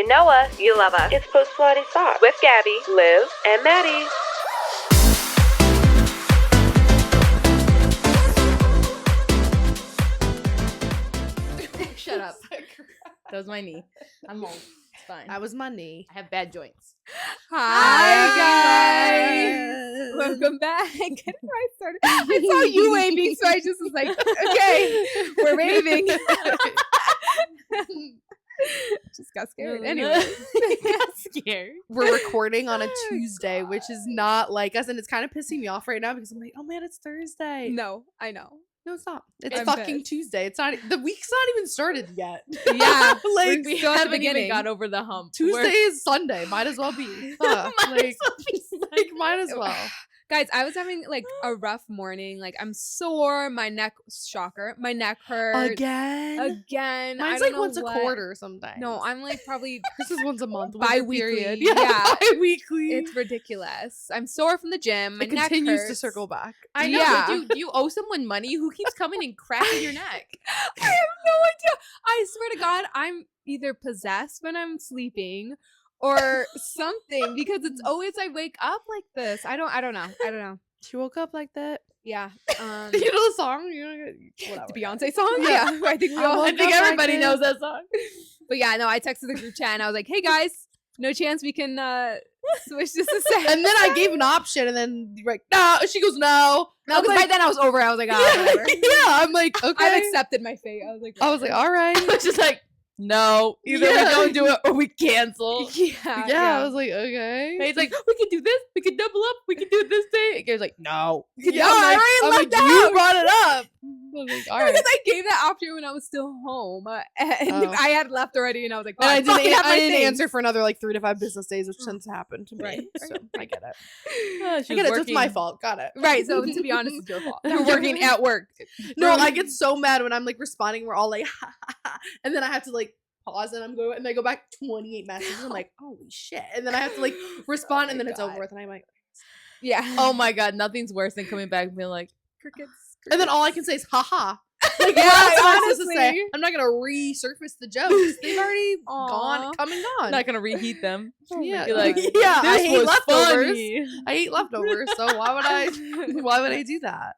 You know us. You love us. It's Post Pilates Talk with Gabby, Liv, and Maddie. Shut up. That was my knee. I'm old. It's fine. That was my knee. I have bad joints. Hi guys. Welcome back. Get it right started. I saw you waving, so I just was like, okay, we're waving. Just got scared. Anyway, got scared. We're recording on a Tuesday, which is not like us, and it's kind of pissing me off right now because I'm like, oh man, it's Thursday. no, I know. No, it's not. It's I'm fucking pissed. Tuesday. It's not. The week's not even started yet. Yeah, like we still at the Haven't even beginning. got over the hump. Tuesday is Sunday. Might as well be. Huh, might as well. Guys, I was having like a rough morning. Like I'm sore. My neck, shocker. My neck hurts Again. Again. I Mine's don't like know once what. a quarter sometimes. No, I'm like probably This is once a month. bi-weekly. Period. Yeah. Bi-weekly. It's ridiculous. I'm sore from the gym. My It neck continues to hurts. circle back. I know. Yeah. Do you owe someone money? Who keeps coming and cracking your neck? I have no idea. I swear to God, I'm either possessed when I'm sleeping or something because it's always I wake up like this. I don't know. She woke up like that. Yeah. You know the song? The Beyonce song? Yeah. I think we I all woke I think up like everybody this. knows that song. But yeah, no, I texted the group chat and I was like, hey guys, no chance we can switch this to set. And then I gave an option, and then you're like, no. She goes, no. No, I'm because like, by then I was over it. I was like, oh, whatever. yeah. I'm like, okay. I've accepted my fate. I was like, all right. It's just like, no. Either Yeah. we don't do it or we cancel. Yeah, I was like, okay. And he's like, we can do this. We can double up. We can do it this day. And Gary's like, no. yeah, No, I already I'm left like, out. you brought it up. I was like, all right. Because I gave that option when I was still home, and Oh. I had left already, and I was like, And I fucking have my didn't things. answer for another like 3 to 5 business days, which tends to happen to me. Right. So I get it. She I was get it. So it's working- my fault. Got it. Right. So to be honest, it's your fault. You're working at work. No, I get so mad when I'm like responding. We're all like, ha, ha, ha, and then I have to like pause and I go back 28 messages. I'm like, holy shit. And then I have to like respond, Oh and my then it's God. over with, and I'm like, Yeah. Oh my God. Nothing's worse than coming back and being like, crickets. and then all I can say is, haha. Like, Yeah, what else am I supposed to say? honestly. I'm not gonna resurface the jokes. They've already Aw. gone, come and I'm gone. not going to reheat them. Yeah, You're like, yeah, I this hate was leftovers. funny. I hate leftovers, so why would I do that?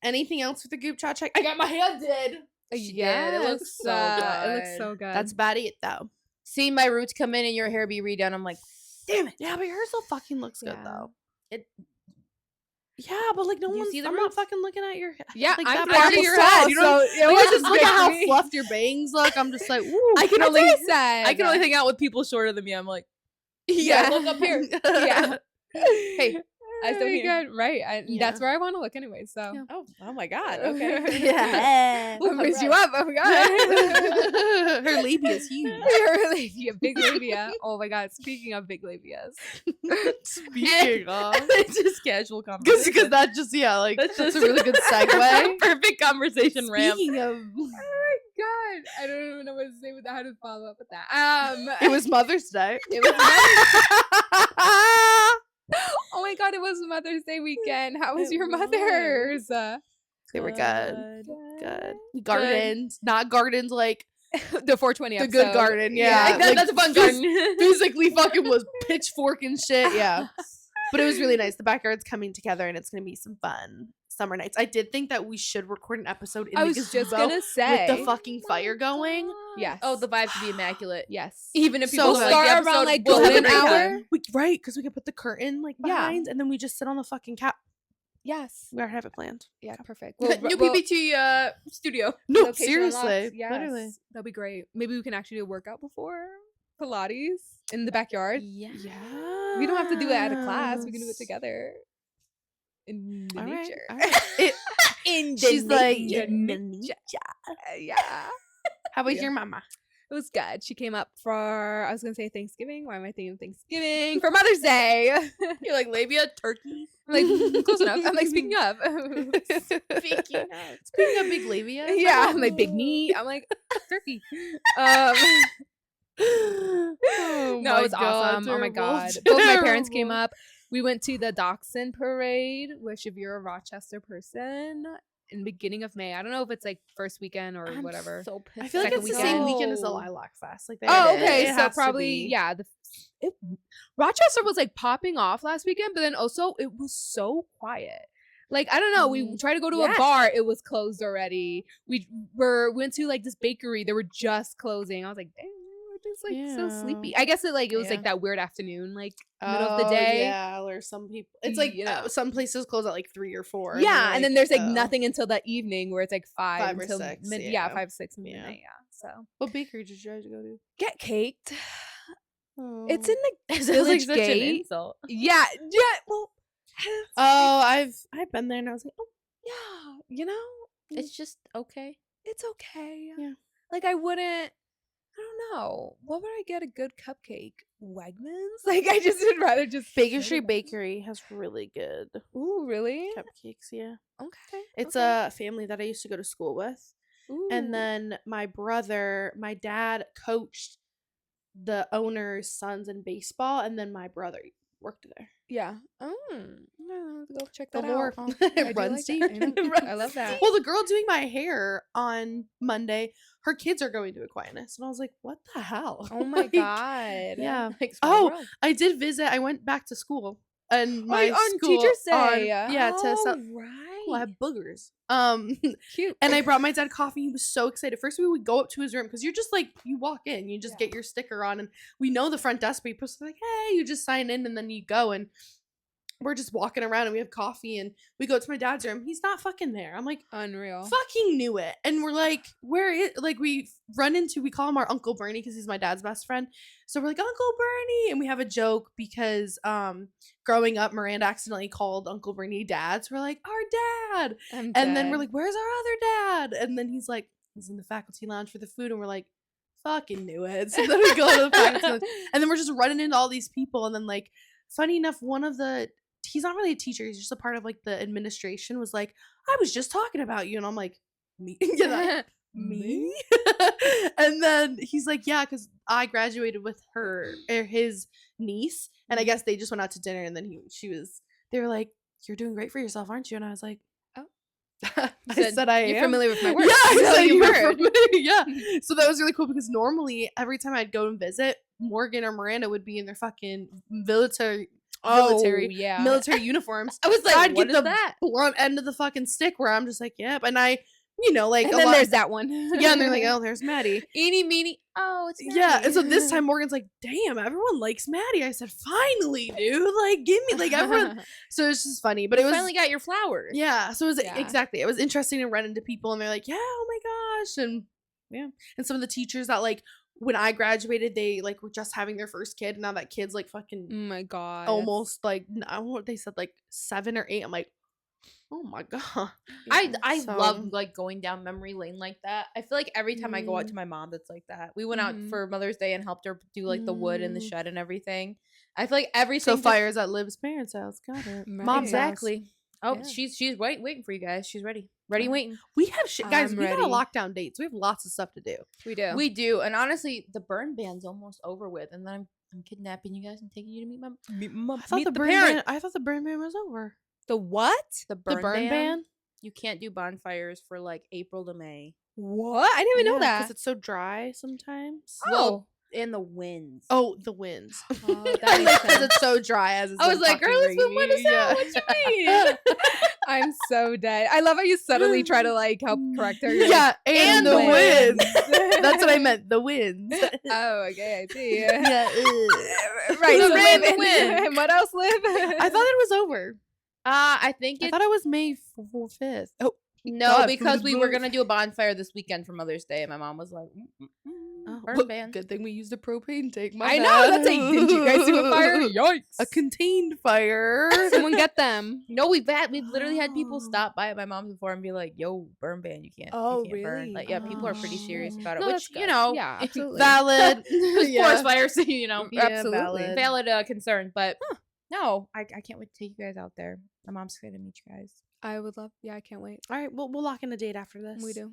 Anything else with the group chat check? I got my hair did. Yeah, did. It looks so It looks good. so good. That's about it though. Seeing my roots come in and your hair be redone, I'm like, Damn it. Yeah, but yours still fucking looks good Yeah. though. It- Yeah, but like no You one's. see the I'm not roots? fucking looking at your. yeah. like I'm that part of pretty your tall, head. You know, so it like, just wasn't look at how me. fluffed your bangs look. I'm just like, ooh. I can That's only, what I said. I can only hang out with people shorter than me. I'm like, Yeah. look up here. Yeah. Hey, I still Oh my here. God, right. Yeah. That's where I want to look anyway. So Yeah. Oh my God. Okay. Yeah. I raised you up. Oh my God. Her labia is huge. Your labia, big labia. Oh my God. Speaking of big labias. Speaking of, It's just casual conversation. because that just like That's that's just a really good segue. Perfect conversation ramp. Speaking of, Oh my God. I don't even know what to say with that. How to follow up with that. it was Mother's Day. It was Mother's Oh my God, it was Mother's Day weekend. How was It your was. mother's? They were good. Good. We gardened. Not gardens like The 420 the episode. good garden. Yeah. That- like, that's a fun phys- garden. Physically fucking was pitchfork and shit. Yeah. But it was really nice. The backyard's coming together and it's going to be some fun summer nights. I did think that we should record an episode in I the was just gazebo gonna say. with the fucking fire going. Yes. Oh, the vibe to be immaculate. Yes. Even if So people good. like Start the around, episode like, will golden have a great hour. time. Right, because we could put the curtain like Yeah. behind and then we just sit on the fucking couch. Yes. We already have it planned. Yeah, perfect. New PPT studio. No, location seriously. unlocked. Yes. Literally. That'd be great. Maybe we can actually do a workout before Pilates in the backyard. Yeah. Yeah. We don't have to do it at a class. We can do it together in the All right. nature. All right. It- In she's like, nature. Yeah. how about Yeah. your mama? It was good. She came up for, I was going to say Thanksgiving. Why am I thinking Thanksgiving? For Mother's Day. You're like labia, turkey. I'm like, close enough. I'm like, speaking of. Speaking of big labia. Yeah. I'm like, big knee. I'm like, turkey. Oh No, my it was God, awesome. Oh my terrible, God. Both my parents came terrible. up. We went to the Dachshund Parade, which if you're a Rochester person, in beginning of May. I don't know if it's like first weekend or I'm whatever. so pissed. I feel like Second it's the same weekend as the No. Lilac Fest. Like, Oh, it okay. So has to probably be. yeah. Rochester was like popping off last weekend, but then also it was so quiet. Like I don't know. We tried to go to a Yes. bar, it was closed already. We went to like this bakery, they were just closing. I was like, dang, we're just like so Yeah. sleepy. I guess it was Yeah. like that weird afternoon, like middle of the Oh, day. yeah, or some people. It's like You know. some places close at like 3 or 4. Yeah, and then there's like oh. nothing until that evening where it's like 5 5 or until 6, yeah, yeah. 5, 6 Yeah. midnight. Yeah. So What bakery did you guys go to? get caked. Oh. It's in the It sounds like Village such an Gate. insult. Yeah. Well, Oh, I've been there and I was like, oh, yeah. You know, It's just okay. it's okay. Yeah. Like I don't know. What would I get a good cupcake? Wegmans? Like I just would rather just Baker sit Street at- Bakery has really good Ooh, really? cupcakes. Yeah, Okay. it's okay. a family that I used to go to school with, Ooh. and then my dad coached the owner's sons in baseball, and then my brother worked there. yeah. Oh, no, go check The that lore. out. It I do runs like that. deep. I know. It runs I love that. Well, the girl doing my hair on Monday, her kids are going to Aquinas, and I was like, "What the hell?" Oh my Like, god. Yeah. Like, small Oh, world. I did visit. I went back to school, and Oh, my on school Teacher's on- Day. yeah, to oh, sell. right. Oh, I have boogers. Cute. And I brought my dad coffee. He was so excited. First, we would go up to his room because you're just like, you walk in, you just Yeah. get your sticker on, and we know the front desk people. So like, hey, you just sign in and then you go. And we're just walking around and we have coffee and we go to my dad's room. He's not fucking there. I'm like, Unreal. fucking knew it. And we're like, where is, like, we call him our Uncle Bernie because he's my dad's best friend. So we're like, Uncle Bernie. And we have a joke because growing up, Miranda accidentally called Uncle Bernie dad. So we're like, our dad. I'm And then we're dead. like, where's our other dad? And then he's like, he's in the faculty lounge for the food. And we're like, fucking knew it. So then we go to the faculty lounge. And then we're just running into all these people. And then, like, funny enough, he's not really a teacher. He's just a part of, like, the administration was like, I was just talking about you. And I'm like, me? Yeah, me? And then he's like, yeah, because I graduated with his niece. And I guess they just went out to dinner. And then they were like, you're doing great for yourself, aren't you? And I was like, Oh. I said I You're am. familiar with my work. Yeah, I So said you you were heard. familiar. Yeah. So that was really cool because normally every time I'd go and visit, Morgan or Miranda would be in their fucking military yeah. military uniforms. I was like, I'd what get is the that? blunt end of the fucking stick where I'm just like, yep. And I, like, And a then lot- there's that one. yeah, and they're like, oh, there's Maddie. Eeny, meeny. Oh, it's Yeah, and so this Maddie. time Morgan's like, damn, everyone likes Maddie. I said, finally, dude. Like, give me, like, everyone. So it's just funny. But You it was, finally got your flowers. yeah. So it was, Yeah. exactly. It was interesting to run into people and they're like, yeah, oh my gosh. And yeah. And some of the teachers that, like, when I graduated, they, like, were just having their first kid. And now that kid's, like, fucking Oh my god. almost, like, I don't know what they said, like, 7 or 8. I'm like, oh my God. I So- love, like, going down memory lane like that. I feel like every time I go out Mm. to my mom, that's like that. We went out Mhm. for Mother's Day and helped her do, like, the wood and the Mm. shed and everything. I feel like everything So just- fires at Liv's parents' house. Got it. Right. Mom's house. Exactly. Oh, Yeah. she's waiting for you guys. She's ready. Ready, Yeah. waiting. We have shit, guys. I'm We got a ready. lockdown date, so we have lots of stuff to do. We do. We do. And honestly, the burn ban's almost over with. And then I'm kidnapping you guys and taking you to meet I thought meet the burn parent. ban. I thought the burn ban was over. the what? The The burn, burn ban. You can't do bonfires for like April to May. What? I didn't even know because that. it's so dry sometimes. Well, and the winds. Oh, the winds. Oh, that I makes like because sense. it's so dry as it's I was been like, fucking girl, it's been rainy. winter Yeah. What you mean? I'm so dead. I love how you subtly try to like help correct her. You're like, Yeah, and the winds. That's what I meant. The winds. oh, okay, I see. Yeah. right. The So wind, Liv, the wind. and what else, Liv? I thought it was over. I think I it thought it was May 5th. Oh, no, God, because we were blue. gonna do a bonfire this weekend for Mother's Day, and my mom was like, oh, burn well, ban. good thing we used a propane tank. My I know. bad. That's like, didn't you guys do a fire? Yikes. A contained fire. Someone get them. No, we've literally had people Oh. stop by at my mom's before and be like, "Yo, burn ban, you can't. Oh, you can't burn." really? Like, yeah, people are pretty serious Oh. about it. No, Which that's you good. know, Yeah, absolutely. Valid. It's Yeah. forest fire, so you know, Yeah, Absolutely. valid concern. But no, I can't wait to take you guys out there. My mom's excited to meet you guys. I would love. Yeah, I can't wait. All right, we'll lock in a date after this. We do.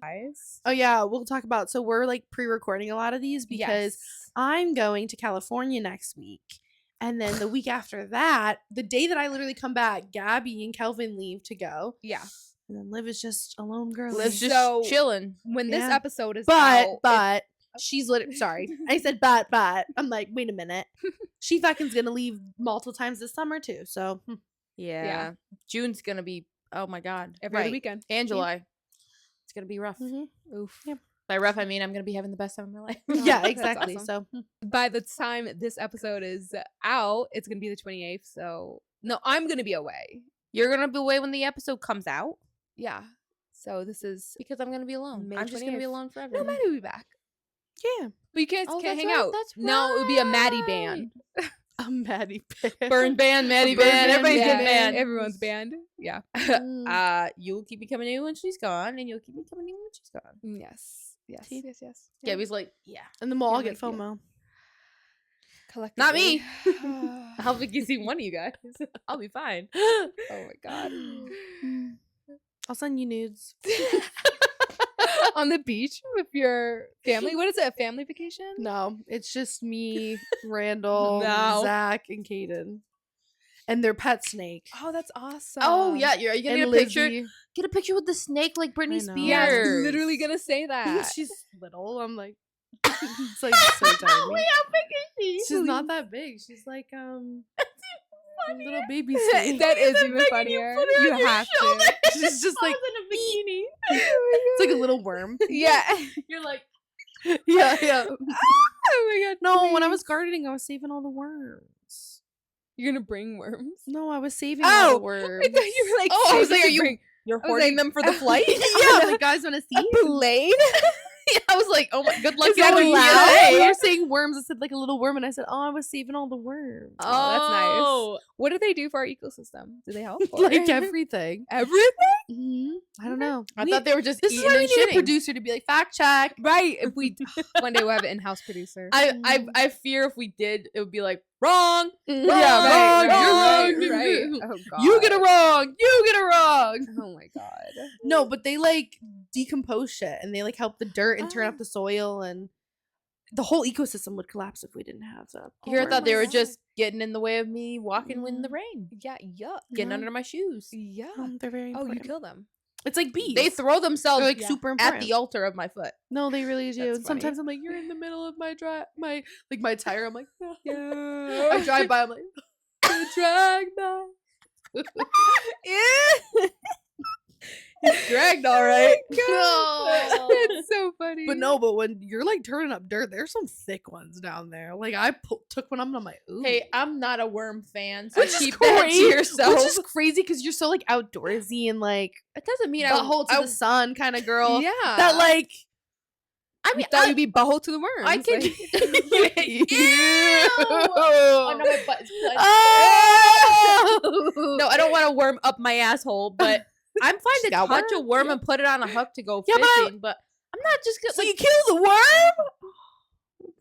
Guys, Oh yeah, we'll talk about. So we're like pre-recording a lot of these because I'm going to California next week, and then the week after that, the day that I literally come back, Gabby and Kelvin leave to go. Yeah. And then Liv is just a lone girl. Liv's just So- chilling. When this Yeah. episode is out, But she's literally sorry. I said but. I'm like, wait a minute. She fucking's gonna leave multiple times this summer too. So Yeah. June's gonna be. Oh my god. every other Right. weekend. And July. It's gonna be rough. Oof. Yep. By rough, I mean I'm gonna be having the best time of my life. yeah, That's exactly. awesome. So By the time this episode is out, it's gonna be the 28th. So no, I'm gonna be away. You're gonna be away when the episode comes out Yeah. So this is because I'm gonna be alone. May I'm just gonna be 28th. alone forever. no, Maddie will be back. yeah. But you guys Oh, can't that's hang right, out. that's No, it would be a Maddie band. A Maddie band. Burn band, Maddie Burn band, band, everybody's yeah. getting banned. Everyone's band. Yeah. You'll keep me coming in when she's gone, and you'll keep me coming in when she's gone. Yes. Yes. See? Yes. Yes. Gabby's like, yeah. And then we'll all Yeah, get like, yeah. FOMO. Collectively. Not me. I'll be kissing one of you guys. I'll be fine. Oh my god. I'll send you nudes. On the beach with your family. What is it? A family vacation? No, it's just me, Randall, No. Zach, and Kaden. And their pet snake. Oh, that's awesome. Oh yeah, are you gonna And get a picture? Lizzie. Get a picture with the snake like Britney I know. Spears. Yeah, I was literally gonna say that. She's little. I'm like, it's like so tiny. Wait, how big is she? She's not that big. She's like a little baby snake. That is Even even begging funnier. put her You on your have shoulder. to. She's just like in a bikini. it's like a little worm. Yeah. You're like, Yeah, yeah. Oh my god. No, when I please. was gardening, I was saving all the worms. You're gonna bring worms. No, I was saving Oh, all the worms. I thought you were like. Oh, I was like, saving are to you- bring you're I was hoarding like, them for the flight. yeah, like guys want to see. a plane? I was like, oh my, good luck Is that getting allowed? We here. were saying worms. I said like a little worm, and I said, "Oh, I was saving all the worms." Oh, that's nice. Oh. What do they do for our ecosystem? Do they help? or- like everything. everything. I don't know. I thought they were just This is eating why we and need a shitting. producer to be like fact check. Right. If we one day we'll have an in-house producer. I fear if we did, it would be like wrong. Yeah, right, wrong. right, You're right. wrong. Oh god. You get it wrong. You get it wrong. Oh my god. No, but they like decompose shit and they like help the dirt and turn up the soil, and the whole ecosystem would collapse if we didn't have that. Here I thought they were God. just getting in the way of me walking in the rain, Yeah. Yuck. getting No. under my shoes. Yeah. They're very Oh, important. you kill them. It's like bees. They throw themselves They're like Yeah. super at important. the altar of my foot. No, they really do. That's And sometimes I'm like, you're in the middle of my my tire. I'm like, Yeah. I drive by. I'm like, drag that. It's dragged all right. no. That's so funny. But no, but when you're like turning up dirt, there's some thick ones down there. Like I took one up and I'm like, ooh. Hey, I'm not a worm fan, so Which is keep that to crazy. yourself. Which is crazy because you're so like outdoorsy and like it doesn't mean butthole to the sun kind of girl. yeah. That like I mean, thought you'd be butthole to the worms. I can. like- Oh no, my butt's clenched. Oh! No, I don't want a worm up my asshole, but I'm fine She's to got touch a worm? worm and put it on a hook to go Yeah, but fishing, but I'm not just gonna So like, you kill the worm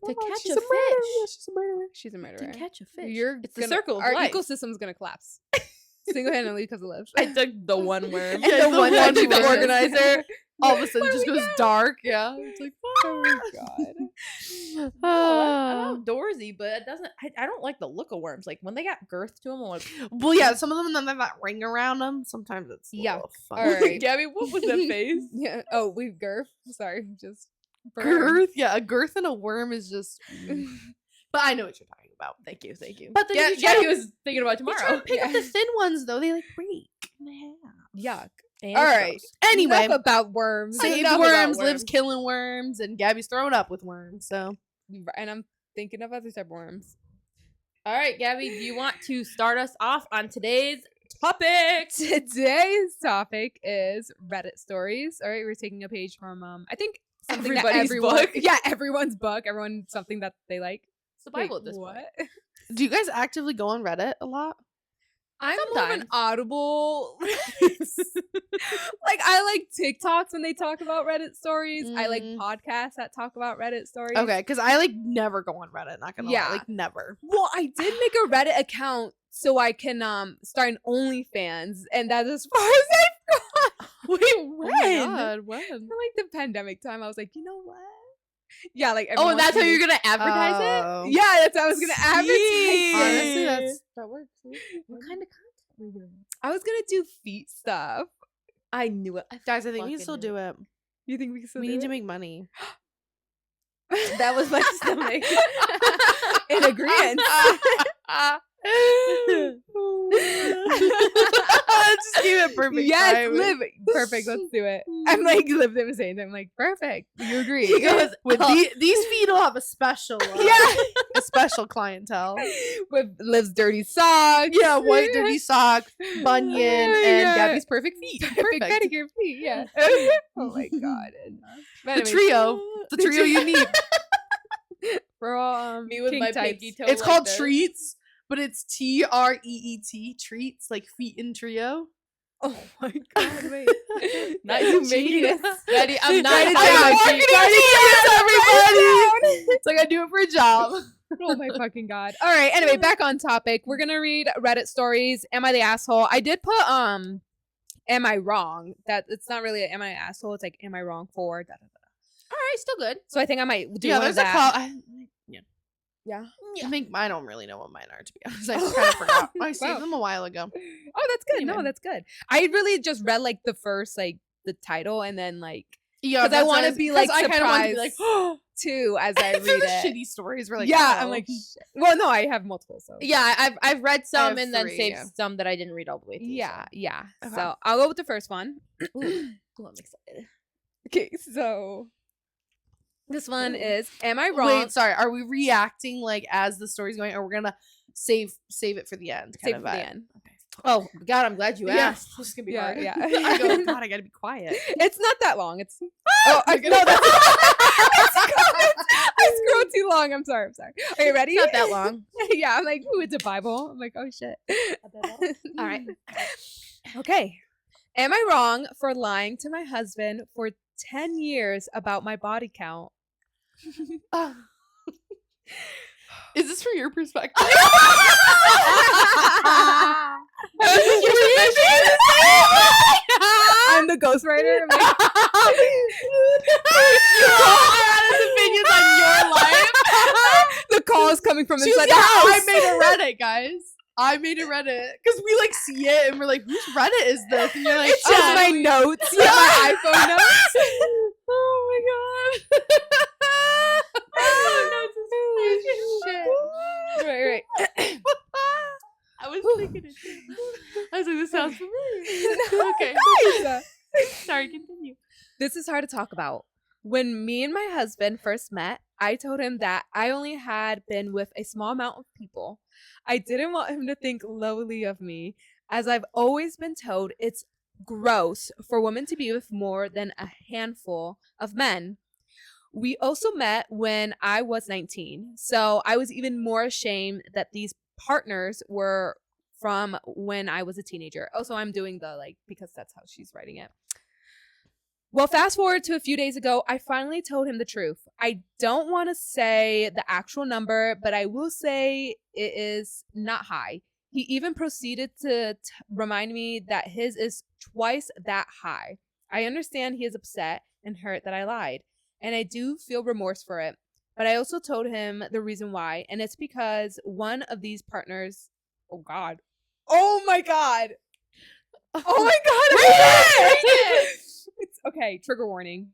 to catch she's a murderer. fish. Yeah, she's a murderer. She's a To murderer. catch a fish. You're It's the gonna- circle of Our life. ecosystem's gonna collapse. Single-handedly because of lives. I took the one worm. Yeah, the one I took the worm. organizer. All of a sudden, it just goes dark. Yeah, it's like Oh my god. I'm outdoorsy, but it doesn't. I don't like the look of worms. Like when they got girth to them, I'm like, well, yeah. Some of them have that ring around them. Sometimes it's a Yuck. little All funny. right. Gabby, what was that face? Yeah. Oh, we've girth. Sorry, just burn. Girth, yeah, a girth and a worm is just. But I know what you're talking about. Thank you, thank you. But then yeah, if you try Gabby to- was thinking about You try tomorrow. to pick up Yeah. the thin ones though; they like break in half. Yuck. And All it's right. gross. Anyway, Enough about worms. save Enough about worms, lives killing worms, and Gabby's throwing up with worms. So And I'm thinking of other type of worms. All right, Gabby, do you want to start us off on today's topic? Today's topic is Reddit stories. All right, we're taking a page from I think something that Everybody's everyone, book. yeah, everyone's book, everyone something that they like. It's the Bible Wait, at this point. what? do you guys actively go on Reddit a lot? I'm more of an Sometimes. audible. Like I like TikToks when they talk about Reddit stories. I like Mm. podcasts that talk about Reddit stories. Okay, because I like never go on Reddit. Not gonna Yeah. lie, like never. Well, I did make a Reddit account so I can start an OnlyFans, and that's as far as I've gone. Wait, Oh my God, when? For like the pandemic time, I was like, you know what? Yeah, like Oh, everyone and that's how wants you're to gonna advertise it? Oh. make- Yeah, that's how I was gonna advertise. it. Honestly, that works. What kind of content were you doing? I was gonna do feet stuff. I knew it. Guys, I think we can still do it. You think we can still We do need to it? make money. That was my stomach. In agreement. Just give it perfect. Yes, timing. Liv. Perfect. Let's do it. I'm like, Liv didn't say anything. I'm like, perfect. You agree. He goes, with these feet will have a special, a special clientele. With Liv's dirty socks. Yeah, white dirty sock, bunion, and Yeah. Gabby's perfect feet. Perfect Perfect. pedicure feet. Yeah. Oh my god. But The anyways, trio. The trio you need. we're all Me with kink my types. pinky toe. It's like called this. treats, but it's TREET. Treats, like feet in trio. Oh my god. Wait. Not you making it. Ready? I'm not Write it typing down. my Marketing feet. genius, everybody. It's like I do it for a job. Oh my fucking god. All right. Anyway, back on topic. We're gonna read Reddit stories. Am I the asshole? I did put am I wrong? That it's not really am I an asshole. It's like am I wrong for da, da, da. All right, still good. So I think I might do Yeah, one of there's a that. yeah. Yeah. I think I don't really know what mine are, to be honest. I kind of forgot. I saved Wow. them a while ago. Oh, that's good. No, Anyway. that's good. I really just read like the first like the title and then like Yeah, 'cause I wanna be, like, I kind of want to be like, surprised too as I if read it was it. shitty stories. We're like, yeah, oh. I'm like, shit. Well, no, I have multiple. So Yeah, I've read some have and then 3, saved yeah. some that I didn't read all the way through. yeah, yeah. Okay. So I'll go with the first one. So. Ooh, I'm excited. Okay, so this one Ooh. is: am I wrong? Wait, sorry. Are we reacting like as the story's going, or we're gonna save it for the end? Save Kind it of for the vibe? end. Oh God, I'm glad you Yeah. asked. This is gonna be Yeah, hard. yeah. I go, God, I gotta be quiet. It's not that long. It's no, that's I scrolled too long. I'm sorry. Are you ready? It's not that long. Yeah, I'm like, ooh, it's a Bible. I'm like, oh shit. All right. Okay. Am I wrong for lying to my husband for 10 years about my body count? Is this from your perspective? I'm the ghostwriter. I'm like, opinions on your life. the call is coming from She inside was, the house. I made a Reddit, guys. I made a Reddit because we like see it and we're like, whose Reddit is this? And you're like, It's just my notes. Yeah, my iPhone notes. Oh my god. Right. I was thinking it. I was like, this sounds familiar. Okay. Guys, Sorry, continue. this is hard to talk about. When me and my husband first met, I told him that I only had been with a small amount of people. I didn't want him to think lowly of me, as I've always been told it's gross for women to be with more than a handful of men. We also met when I was 19, so I was even more ashamed that these partners were from when I was a teenager. Also, I'm doing the like because that's how she's writing it. Well, fast forward to a few days ago, I finally told him the truth. I don't want to say the actual number, but I will say it is not high. He even proceeded to remind me that his is twice that high. I understand he is upset and hurt that I lied, and I do feel remorse for it. But I also told him the reason why, and it's because one of these partners, oh my god. Oh my god. Read it! It's okay, trigger warning.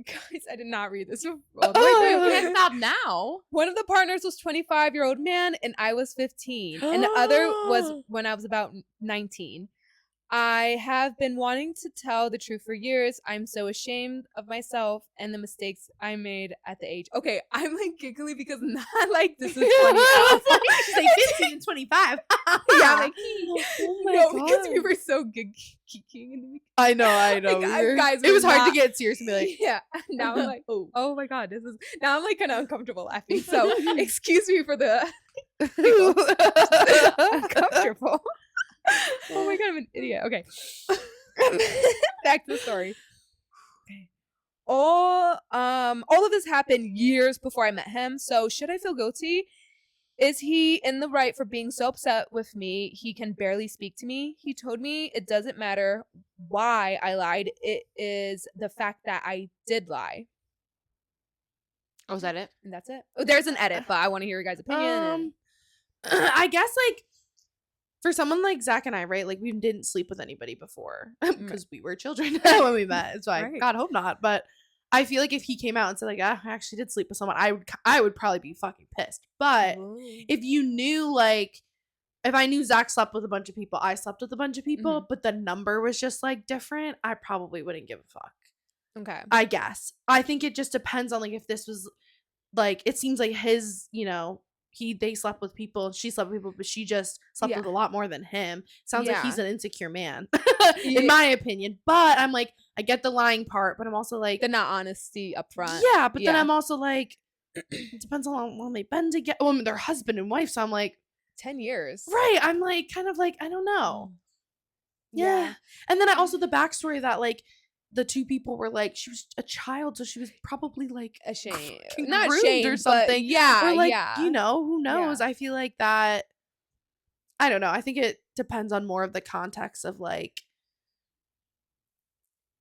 Guys, I did not read this all the way You through. can't stop now. One of the partners was 25-year-old man and I was 15. And the other was when I was about 19. I have been wanting to tell the truth for years. I'm so ashamed of myself and the mistakes I made at the age. Okay, I'm like giggly because not like this is funny. She's like 15 and 25. Yeah, I'm like, Oh my no, because God. we were so geeking in the beginning. I know. Like, guys, it was we're hard not- to get serious and be like, Yeah. Now I'm like, oh my god, this is now I'm like kind of uncomfortable laughing. So excuse me for the uncomfortable. Oh my god, I'm an idiot. Okay. Back to the story. Okay. All of this happened years before I met him. So should I feel guilty? Is he in the right for being so upset with me? He can barely speak to me. He told me it doesn't matter why I lied. It is the fact that I did lie. Oh, is that it? And that's it. Oh, there's an edit, but I want to hear your guys' opinion. I guess like for someone like Zach and I, right? Like we didn't sleep with anybody before because we were children when we met. So I Right. God hope not. But I feel like if he came out and said like, I actually did sleep with someone, I would probably be fucking pissed. But if you knew like, if I knew Zach slept with a bunch of people, I slept with a bunch of people, but the number was just like different, I probably wouldn't give a fuck. Okay. I guess. I think it just depends on like if this was like, it seems like his, you know, they slept with people, she slept with people, but she just slept Yeah. with a lot more than him. Sounds like he's Yeah. an insecure man, in my opinion. But I'm like, I get the lying part, but I'm also like, The not honesty up front. yeah, but then I'm also like, it depends on how long they've been together. Well, I mean, they're husband and wife, so I'm like, 10 years. right. I'm like, kind of like, I don't know. Yeah. And then I also the backstory that like the two people were like, she was a child, so she was probably like Ashamed. fucking Not groomed ashamed, or something. But yeah. Or like, yeah. you know, who knows? I feel like that, I don't know. I think it depends on more of the context of like,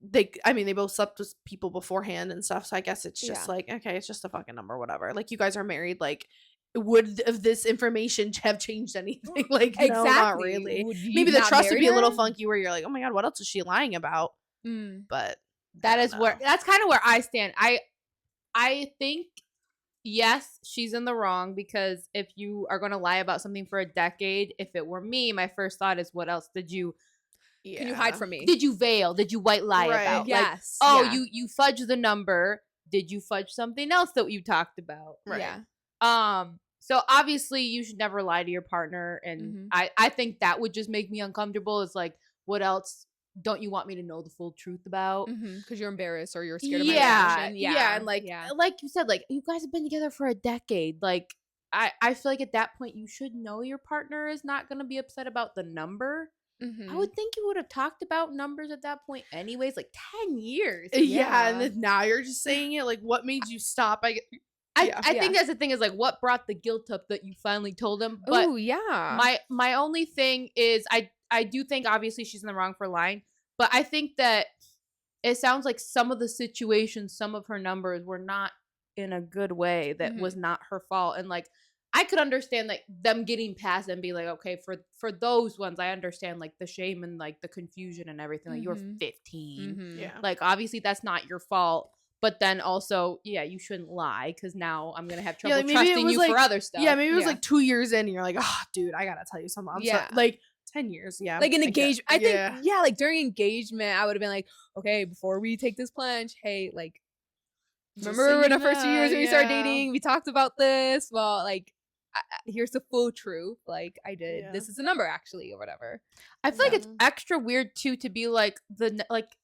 they both slept with people beforehand and stuff. So I guess it's just like, okay, it's just a fucking number, whatever. Like you guys are married, like, would this information have changed anything? Like, no, not really. Maybe the trust would be a little funky where you're like, oh my God, what else is she lying about? But that's kind of where I stand. I think, yes, she's in the wrong, because if you are going to lie about something for a decade, if it were me, my first thought is, what else did you Can you hide from me? Did you veil? Did you white lie about? Yes. Like, oh, yeah. you fudged the number. Did you fudge something else that you talked about? Right. Yeah. So obviously you should never lie to your partner, and I think that would just make me uncomfortable. It's like, what else don't you want me to know the full truth about? Because you're embarrassed or you're scared of my reaction. Yeah, and like you said, like, you guys have been together for a decade. Like, I feel like at that point you should know your partner is not going to be upset about the number. I would think you would have talked about numbers at that point anyways. Like 10 years. Yeah, and then now you're just saying it. Like, what made you stop? I think that's the thing, is like, what brought the guilt up that you finally told him. But oh yeah, my only thing is I do think obviously she's in the wrong for lying, but I think that it sounds like some of the situations, some of her numbers were not in a good way, that was not her fault. And like, I could understand like them getting past and be like, okay, for those ones, I understand like the shame and like the confusion and everything. Like, you're 15. Yeah. Like, obviously that's not your fault. But then also, yeah, you shouldn't lie, because now I'm going to have trouble trusting you for other stuff. Yeah, maybe it was like 2 years in and you're like, oh, dude, I got to tell you something. Like 10 years, yeah. Like an engagement. I think, like during engagement, I would have been like, okay, before we take this plunge, hey, like, remember in our first 2 years when we started dating, we talked about this? Well, like, here's the full truth. Like, I did. Yeah. This is the number, actually, or whatever. I feel like it's extra weird too to be like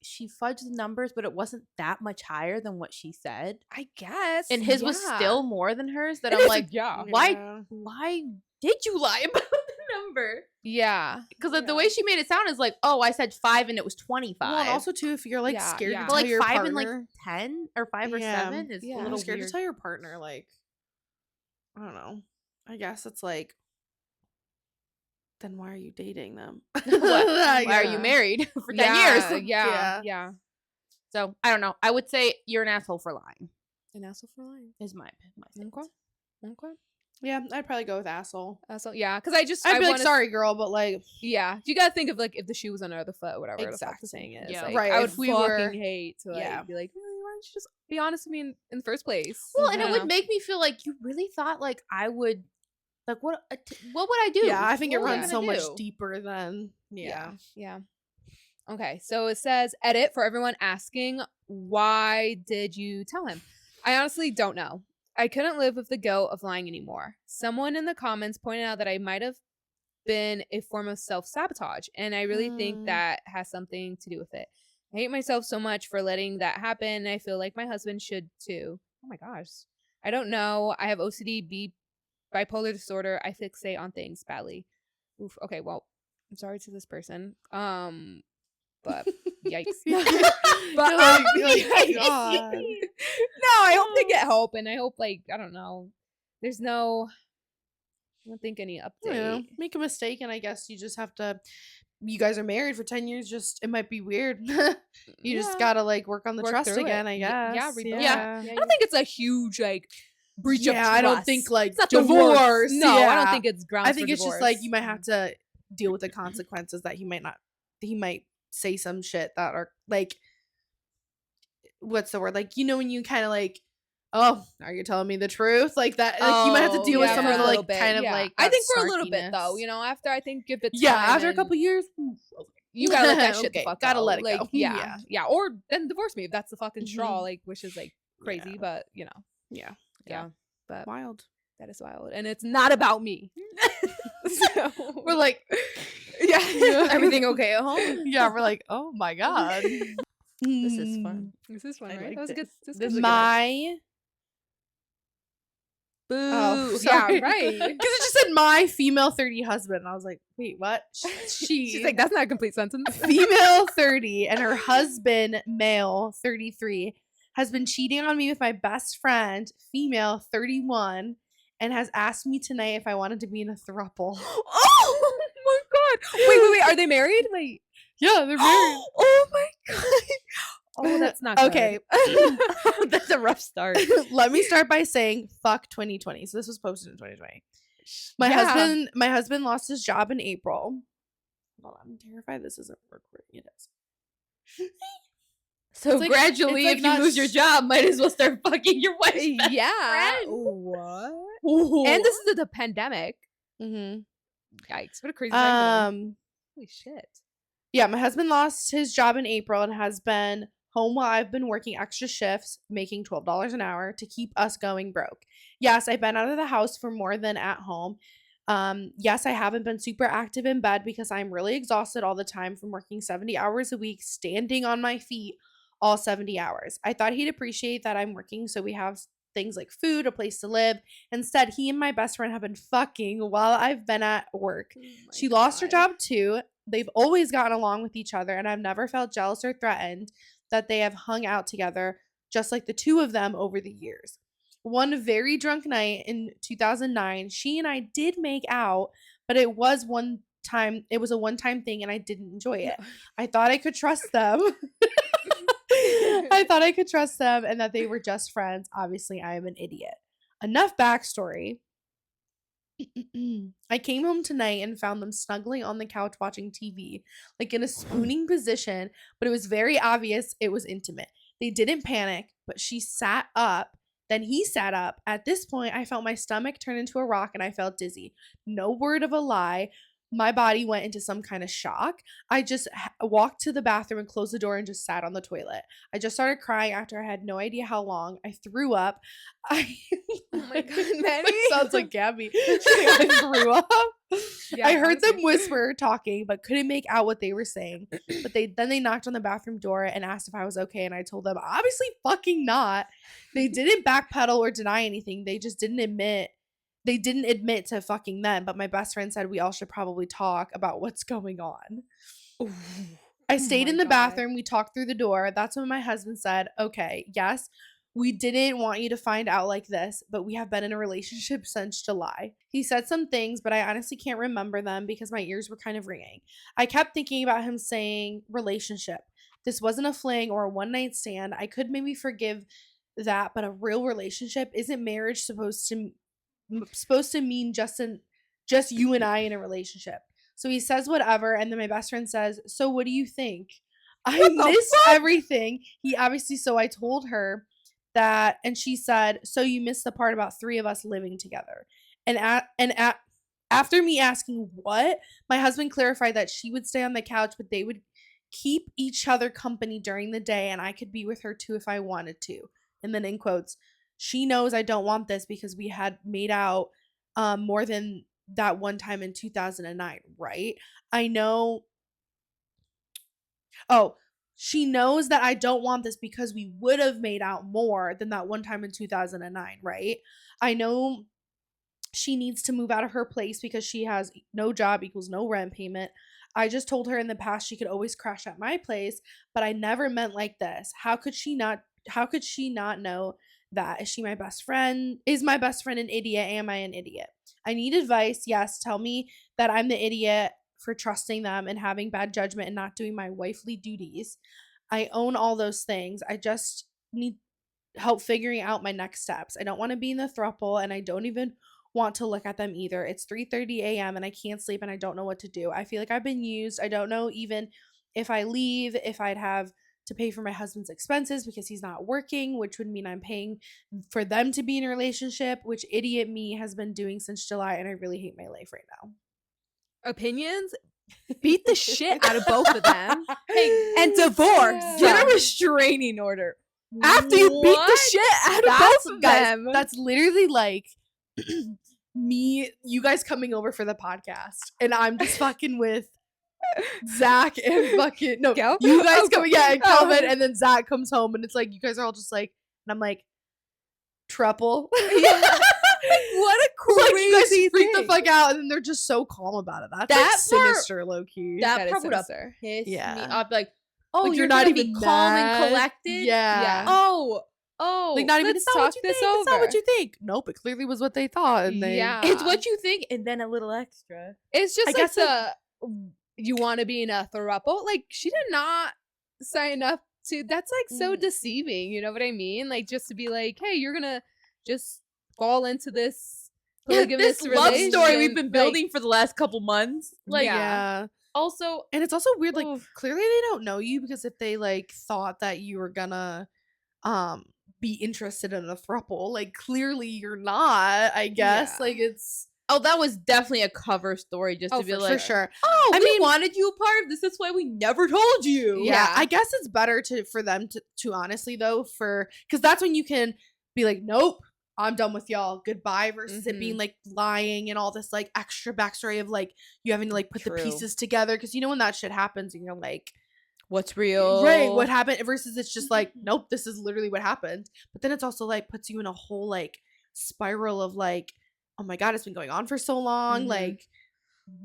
she fudged the numbers, but it wasn't that much higher than what she said. I guess. And his was still more than hers. That It I'm is, like, yeah. why did you lie about the number? Yeah. Because the way she made it sound is like, oh, I said 5 and it was 25. Well, and also too, if you're like scared to but tell like your 5 partner, and like 10 or 5 or 7 is a little scared weird. to tell your partner, like, I don't know. I guess it's like, then why are you dating them? Why are you married for 10 years? Yeah. So I don't know. I would say you're an asshole for lying. An asshole for lying. Is my stance. Okay. Yeah, I'd probably go with asshole. Asshole. Yeah, because I'd be like, sorry, girl, but like, yeah, you gotta think of like if the shoe was on the other foot, whatever the fuck the Exactly. saying is. Yeah. Like, Right, I would if we fucking were- hate to like be like, really, why don't you just be honest with me in the first place? Well, I and it don't would know. make me feel like you really thought like I would, like, what would I do? yeah, I think it What was I runs so gonna much do? deeper than, Yeah. Okay, so it says, edit for everyone asking, why did you tell him? I honestly don't know. I couldn't live with the guilt of lying anymore. Someone in the comments pointed out that I might have been a form of self-sabotage, and I really think that has something to do with it. I hate myself so much for letting that happen, and I feel like my husband should too. Oh my gosh. I don't know. I have OCD, bipolar disorder. I fixate on things badly. Oof. Okay, well, I'm sorry to this person. But yikes. But you're like, God. no, I hope they get help, and I hope, like, I don't know. There's no, I don't think any update. You know, make a mistake, and I guess you just have to. You guys are married for 10 years. Just it might be weird. You just gotta like work on the Work trust through again. it. I guess. Yeah, rebuild it. Yeah. I don't think it's a huge like breach of trust. I don't think like It's not divorce. No, I don't yeah. think it's grounds. I think for it's just like you might have to deal with the consequences that he might say some shit that are like, what's the word? Like, when you kind of like, oh, are you telling me the truth? Like that, like you might have to deal with some of the like kind of like. I that think for a little bit though, snarkiness. after I think give it time. Yeah, after a and couple years, you gotta let that shit okay, the fuck gotta out. let it like, go. Yeah, or then divorce me if that's the fucking straw. Mhm. Like, which is like crazy, Yeah. but Yeah, but wild. that is wild, and it's not about me. So We're like, yeah, everything okay at home? yeah, we're like, oh my god, This is fun. This is fun, I right? like That was a good. this. This was a good one. My Boo. Oh, yeah, sorry. right. Because it just said my female 30 husband. And I was like, wait, what? She's like, that's not a complete sentence. Female 30 and her husband, male 33, has been cheating on me with my best friend, female 31, and has asked me tonight if I wanted to be in a throuple. Oh my god! Wait! Are they married? Wait. Yeah, they're married. Oh my god! Oh, that's not good. Okay. That's a rough start. Let me start by saying fuck 2020. So this was posted in 2020. My husband lost his job in April. Hold on, I'm terrified this isn't recording. It is. So It's like- gradually, it's like if you not lose your job, might as well start fucking your wife. Yeah. friend. What? And this is the pandemic. Mm-hmm. Yikes! What a crazy time. Holy shit! Yeah, my husband lost his job in April and has been home while I've been working extra shifts, making $12 an hour to keep us going broke. Yes, I've been out of the house for more than at home. Yes, I haven't been super active in bed because I'm really exhausted all the time from working 70 hours a week, standing on my feet all 70 hours. I thought he'd appreciate that I'm working so we have things like food, a place to live. Instead, he and my best friend have been fucking while I've been at work. She lost her job too. They've always gotten along with each other, and I've never felt jealous or threatened that they have hung out together, just like the two of them over the years. One very drunk night in 2009, she and I did make out, but it was a one-time thing, and I didn't enjoy it. I thought I could trust them. I thought I could trust them and that they were just friends. Obviously, I am an idiot. Enough backstory. I came home tonight and found them snuggling on the couch watching TV, like in a spooning position, but it was very obvious it was intimate. They didn't panic, but she sat up. Then he sat up. At this point, I felt my stomach turn into a rock and I felt dizzy. No word of a lie. My body went into some kind of shock. I just walked to the bathroom and closed the door and just sat on the toilet. I just started crying after I had no idea how long. I threw up. Oh my god, Maddie. Sounds like Gabby. I threw up. Yeah, I heard them honestly. whisper talking, but couldn't make out what they were saying. But they knocked on the bathroom door and asked if I was okay, and I told them obviously fucking not. They didn't backpedal or deny anything. They just didn't admit. They didn't admit to fucking them, but my best friend said we all should probably talk about what's going on. I stayed in the bathroom. We talked through the door. That's when my husband said, okay, yes, we didn't want you to find out like this, but we have been in a relationship since July. He said some things, but I honestly can't remember them because my ears were kind of ringing. I kept thinking about him saying relationship. This wasn't a fling or a one-night stand. I could maybe forgive that, but a real relationship, isn't marriage supposed to mean just you and I in a relationship? So he says whatever, and then my best friend says, so what do you think? I missed everything. So I told her that, and she said, so you missed the part about 3 of us living together. And after me asking what, my husband clarified that she would stay on the couch, but they would keep each other company during the day, and I could be with her too if I wanted to. And then in quotes, she knows I don't want this because we had made out more than that one time in 2009, right? I know. Oh, she knows that I don't want this because we would have made out more than that one time in 2009, right? I know she needs to move out of her place because she has no job equals no rent payment. I just told her in the past she could always crash at my place, but I never meant like this. How could she not know that? Is she my best friend? Is my best friend an idiot? Am I an idiot? I need advice. Yes, tell me that I'm the idiot for trusting them and having bad judgment and not doing my wifely duties. I own all those things. I just need help figuring out my next steps. I don't want to be in the throuple, and I don't even want to look at them either. It's 3:30 a.m. and I can't sleep and I don't know what to do. I feel like I've been used. I don't know even if I leave, if I'd have to pay for my husband's expenses because he's not working, which would mean I'm paying for them to be in a relationship, which idiot me has been doing since July, and I really hate my life right now. Opinions? Beat the shit out of both of them. Hey, And divorce. Get Yeah. a restraining order. After you beat the What? shit out of That's, both of guys, them. that's literally like you guys coming over for the podcast, and I'm just fucking with Zach and fucking no, Kel? you guys Oh, coming, yeah, and oh. Calvin, and then Zach comes home, and it's like you guys are all just like, and I'm like, triple. What a Like you guys crazy freak the thing. fuck out, and then they're just so calm about it. That's That like part- sinister, low key. that That is part would have sinister. pissed Yeah. me off. Like, oh, Like, you're not gonna be even calm and mad. collected. Yeah. Oh, Like not even. let's It's not what talk you this think. It's not what over. you think. Nope. It clearly was what they thought, and they. Yeah. it's what you think, and then a little extra. It's just I like guess, you want to be in a throuple. Like she did not sign up to. That's like so deceiving. You know what I mean? Like just to be like, hey, you're gonna just fall into this polygamous This love story we've relationship, been like- building for the last couple months. Like, yeah. also, And it's also weird, like Oof. clearly they don't know you, because if they like thought that you were gonna be interested in a throuple, like clearly you're not, I guess. Yeah. Like it's oh, that was definitely a cover story just Oh, to be for like, for sure. oh, I we mean- wanted you a part of this. That's why we never told you. Yeah. Yeah. I guess it's better for them to honestly though, because that's when you can be like, nope, I'm done with y'all. Goodbye, versus it being like lying and all this like extra backstory of like you having to like put True. the pieces together, because you know when that shit happens and you're like, What's real? right, what happened, versus it's just like, nope, this is literally what happened. But then it's also like puts you in a whole like spiral of like, oh my god, it's been going on for so long. Mhm. Like,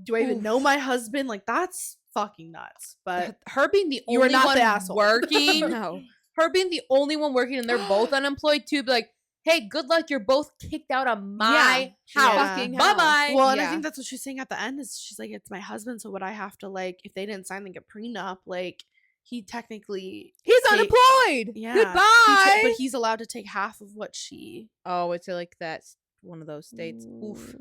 do I even know my husband? Like, that's fucking nuts. But Her being the You are only not one the asshole. working, No. her being the only one working, and they're both unemployed too. Be like, hey, good luck. You're both kicked out of my house. Yeah. Fucking Bye bye. well, and I Yeah. think that's what she's saying at the end, is she's like, it's my husband, so would I have to like, if they didn't sign like a prenup, like he technically He's take- unemployed. Yeah. Goodbye. But he's allowed to take half of what she. Oh, it's like that's one of those states. Oof.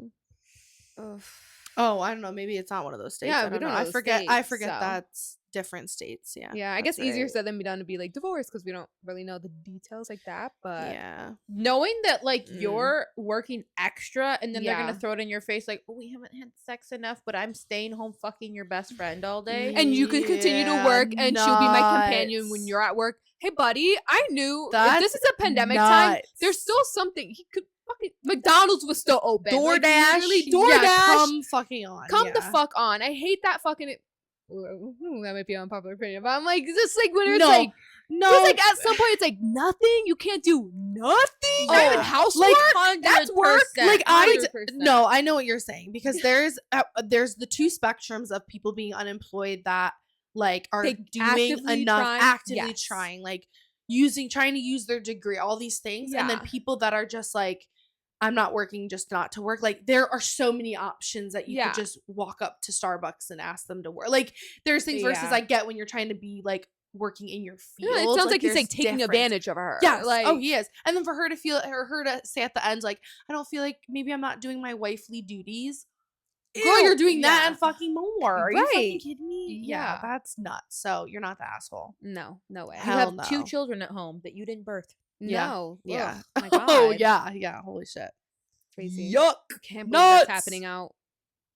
Oh, I don't know. Maybe it's not one of those states. Yeah, I we don't don't know. know I the forget. I states, forget so. that's different states. Yeah. Yeah, I guess that's easier right. said than done to be like divorced because we don't really know the details like that. But Yeah. Knowing that like Mm. you're working extra, and then they're Yeah. gonna throw it in your face like, oh, we haven't had sex enough, but I'm staying home fucking your best friend all day. and you can continue to Yeah, work, and she'll be my companion when nuts. you're at work. Hey, buddy, I knew if this That's is a pandemic time. nuts. There's still something he could fucking. McDonald's was still open. Like, DoorDash. literally, Yeah, DoorDash. come fucking on. Come the yeah. fuck on. I hate that fucking. That might be an unpopular opinion, but I'm like, just like when it's No, like, No, it's like at some point it's like nothing. You can't do nothing. Not even Oh, housework. That's work. 100%, like I 100%. no, I know what you're saying, because there's the two spectrums of people being unemployed that like are They doing actively enough, trying- actively yes. trying, like trying to use their degree, all these things, and then Yeah. people that are just like, I'm not working just not to work. Like there are so many options that you Yeah. could just walk up to Starbucks and ask them to work. Like there's things versus Yeah. I get when you're trying to be like working in your field. Yeah, it sounds like he's there's like taking difference. advantage of her. Yes. Like, Oh, he is. And then for her to feel, or her to say at the end, like, I don't feel like maybe I'm not doing my wifely duties. Girl, Ew, you're doing that yeah. and fucking more. Are you fucking Right. kidding me? Yeah, Yeah. that's nuts. So you're not the asshole. no way. You Hell have two no. children at home that you didn't birth. Yeah. No. Yeah. Ugh, my God. Oh yeah, yeah. Holy shit. Crazy. Yuck. Can't believe Nuts. that's happening out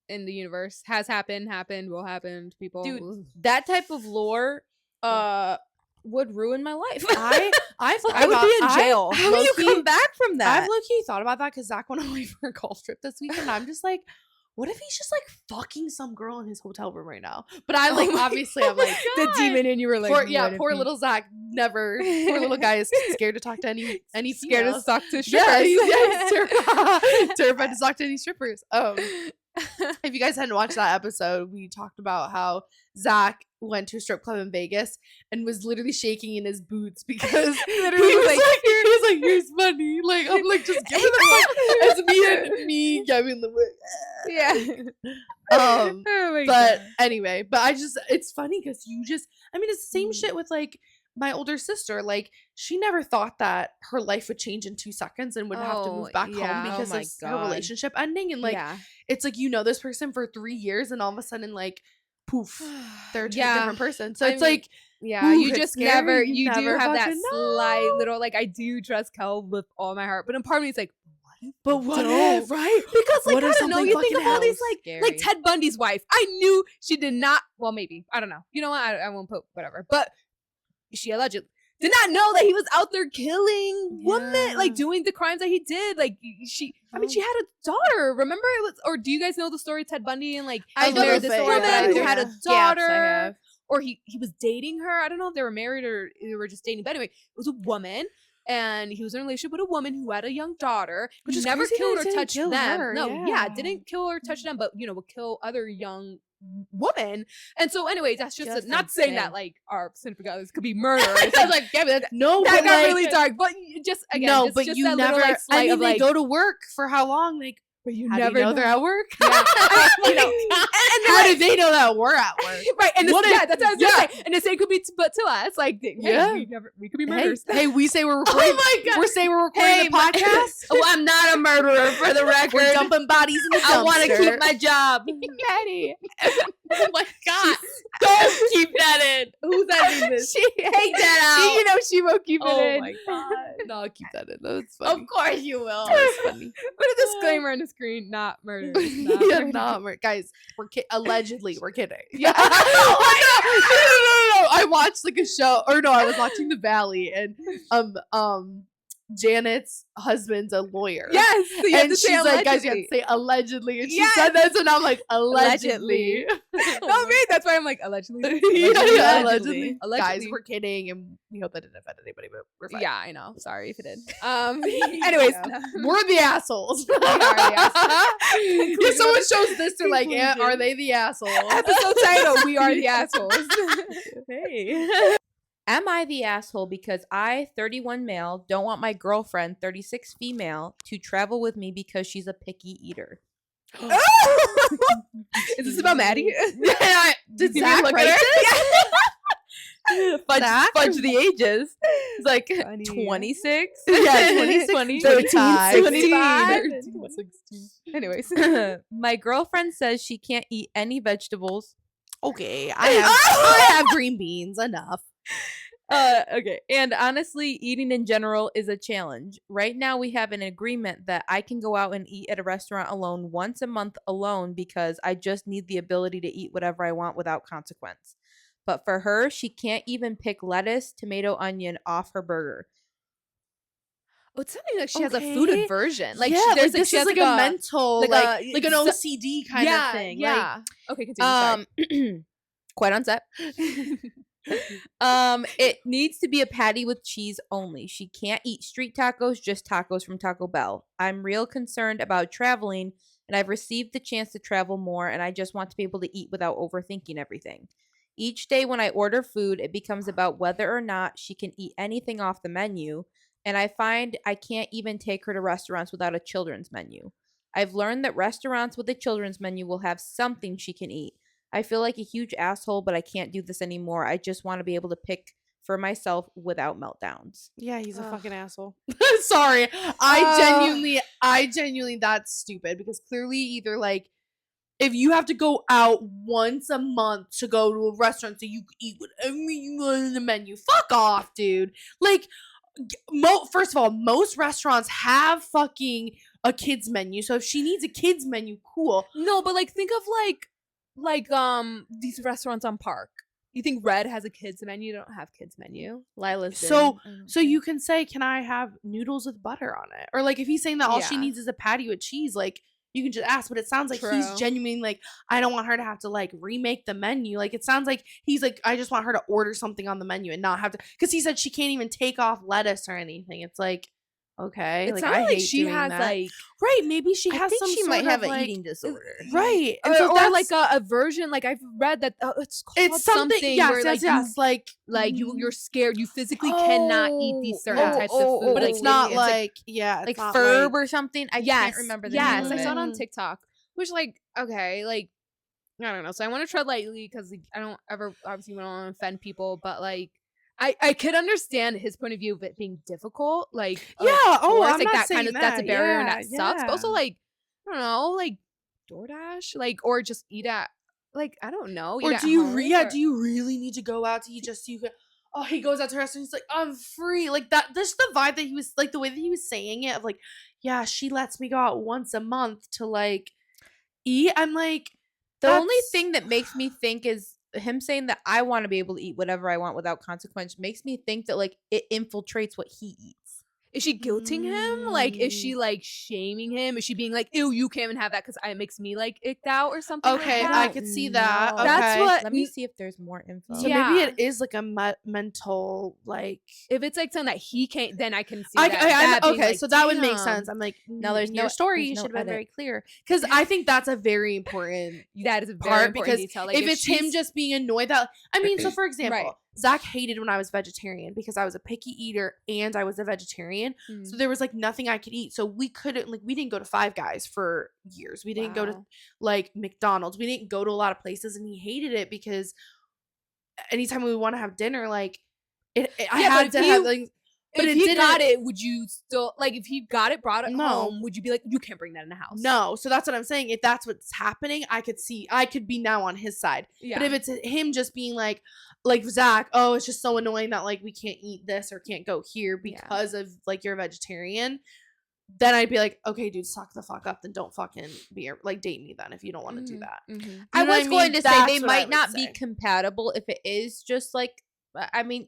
in the universe. Has happened, will happen to people. Dude, Ugh. That type of lore would ruin my life. I've thought I would about- be in jail. How do you low-key- come back from that? I've low-key thought about that because Zach went away for a golf trip this week, and I'm just like, what if he's just like fucking some girl in his hotel room right now? But I like obviously I'm like the demon in you were like, poor, what if poor he- little Zach never. Poor little guy is scared to talk to any scared females. to talk to Yeah, strippers. he's terrified to talk to any strippers. If you guys hadn't watched that episode, we talked about how Zach went to a strip club in Vegas and was literally shaking in his boots because Literally he was like, like, here's money. Like I'm like, just give it the fuck. It's me giving the yeah. um Oh my but God. anyway, but it's funny because I mean, it's the same shit with like my older sister, like, she never thought that her life would change in 2 seconds and would have to move back home yeah. because Oh my of her God. relationship ending. And like, yeah. it's like, this person for 3 years and all of a sudden, like, poof, they're a Yeah. different person. So I it's mean, like, Yeah, ooh, you it's just scary. never, You you do never have that fucking slight know. little, like, I do trust Kel with all my heart. But in part of me, it's like, but what don't. if, right? because, like, What if I don't know, something you think of fucking all these, happens? like Ted Bundy's wife. I knew she did not, well, maybe, I don't know. You know what, I won't put whatever. But she allegedly did not know that he was out there killing women, like, doing the crimes that he did. Like, she had a daughter. Remember it was, or do you guys know the story of Ted Bundy and, like, I he know married the this story, woman but who had a Gaps, daughter? I have. Or he was dating her. I don't know if they were married or they were just dating. But anyway, it was a woman, and he was in a relationship with a woman who had a young daughter. Which He is never crazy that killed he or didn't touched kill them. her, No, yeah. didn't kill or touch them, but would kill other young women. And so, anyway, that's just not saying that like our significant others could be murderers. I was like, yeah, but No, that but got like, really dark. But just again, no, just, but just you that never. little, like, I slight mean, of, they like, go to work for how long? Like, but you how never do you know they're at work? Yeah. You know, and how do they know that we're at work? Right, and What if- that's what I was gonna say. And the same could be, but to us, like, hey, Yeah. we could be Hey, murderers. hey, we say we're recording. my God. We're saying we're recording Hey, the podcast. Oh, I'm not a murderer, for the record. We're dumping bodies in the dumpster. I want to keep my job. Maddie. Oh my God. Don't keep that in. Who's editing this? She Take that out. she won't keep it Oh in. my God. No, I'll keep that in. That's funny. Of course you will. That's funny. Put a disclaimer on the screen, not murder. Yeah, not guys. We're allegedly. We're kidding. Yeah. No. I watched like a show, or no, I was watching The Valley, and Janet's husband's a lawyer. Yes. So you have And to she's say like, guys, you have allegedly. to say allegedly, and she Yes. said that, and I'm like, allegedly. No, me. That's why I'm like, allegedly. Yeah, Allegedly. Guys, we're kidding, and we hope that didn't offend anybody, but we're fine. Yeah, I know. Sorry if it did. Anyways, We're the assholes. we are the assholes. If someone shows this, they're like, yeah, are they the assholes? Episode title: We are the assholes. Hey. Am I the asshole because I, 31 male, don't want my girlfriend, 36 female, to travel with me because she's a picky eater? Is this about Maddie? Did you Zach look write at this? Zach? Fudge the ages. It's like Funny. 26? Yeah, 26, 20, 35. 25. 16. Anyways, My girlfriend says she can't eat any vegetables. Okay, I have green beans. Enough. Okay. And honestly, eating in general is a challenge. Right now, we have an agreement that I can go out and eat at a restaurant alone once a month alone because I just need the ability to eat whatever I want without consequence. But for her, she can't even pick lettuce, tomato, onion off her burger. oh, it's something like she has a Okay. food aversion. Like, yeah, there's this she is has like a mental, like like a- like an so- OCD kind of thing. Yeah. Okay, continue. Sorry. Quite on set. It needs to be a patty with cheese only. She can't eat street tacos, just tacos from Taco Bell. I'm real concerned about traveling, and I've received the chance to travel more, and I just want to be able to eat without overthinking everything. Each day when I order food, it becomes about whether or not she can eat anything off the menu, and I find I can't even take her to restaurants without a children's menu. I've learned that restaurants with a children's menu will have something she can eat. I feel like a huge asshole, but I can't do this anymore. I just want to be able to pick for myself without meltdowns. Yeah, he's a Ugh. fucking asshole. Sorry. I genuinely that's stupid because clearly either like if you have to go out once a month to go to a restaurant so you can eat whatever you want on the menu, fuck off, dude. Like first of all, most restaurants have fucking a kids menu. So if she needs a kids menu, cool. No, but like think of like these restaurants on Park. You think Red has a kids menu? They don't have kids menu. Lila's So you can say, can I have noodles with butter on it? Or like if he's saying that all she Yeah. needs is a patty with cheese, like you can just ask. But it sounds like he's True. genuinely like, I don't want her to have to like remake the menu. Like it sounds like he's like, I just want her to order something on the menu and not have to, because he said she can't even take off lettuce or anything. It's like, okay, It like sounds I like hate she doing has that. like Right, maybe she I has think some she sort might have of, an like, eating disorder. right, and or, so or that's like a version. Like I've read that it's called it's something. Yes, where yes, like yes. Like you're scared. You physically cannot eat these certain yeah. types of food. but like, it's not it's like yeah, Like it's not Ferb like, or something. I yes, can't remember the yes, name I of saw it. it on TikTok. Which like okay, like I don't know. So I want to tread lightly because like, I don't ever obviously want to offend people, but like I could understand his point of view of it being difficult. Like, Yeah, of oh, course, I'm like not that saying kind of that's a that. barrier and Yeah, that sucks. But also, yeah. like, I don't know, like DoorDash, like, or just eat at, like, I don't know, eat Or at do you home, yeah, or- do you really need to go out to eat just so you can oh, he goes out to a restaurant, he's like, I'm free. Like that this the vibe that he was like the way that he was saying it of like, yeah, she lets me go out once a month to like eat. I'm like, The only that's- thing that makes me think is him saying that I want to be able to eat whatever I want without consequence makes me think that like it infiltrates what he eats. Is she guilting him? Like, is she like shaming him? Is she being like, ew, you can't even have that because it makes me like icked out or something? Okay, like I that? could see that. know. That's Okay. what. Let me see if there's more info. So maybe Yeah. it is like a mental like If it's like something that he can't, then I can see I, that. I, that being okay, like, so that would make damn. sense. I'm like, No, there's in no- your story. there's You no should have been edit. very clear because I think that's a very important That is a very part important because detail. Like, if it's him she's- just being annoyed that I mean, so for example, Right. Zach hated when I was vegetarian because I was a picky eater and I was a vegetarian. Mm. So there was like nothing I could eat. So we couldn't like we didn't go to Five Guys for years. We didn't go to Wow. like McDonald's. We didn't go to a lot of places and he hated it because anytime we want to have dinner, like I Yeah, but had if to you- have like but if it he didn't got it, would you still like? If he got it, brought it No. home, would you be like, you can't bring that in the house? no. So that's what I'm saying. If that's what's happening, I could be now on his side. Yeah. But if it's him just being like Zach, oh, it's just so annoying that like we can't eat this or can't go here Yeah. because of like you're a vegetarian, then I'd be like, okay, dude, suck the fuck up. Then don't fucking be like date me then if you don't want to do Mhm. that. Mhm. You I know what was I going mean? to say That's they what I might would not be say. compatible if it is just like I mean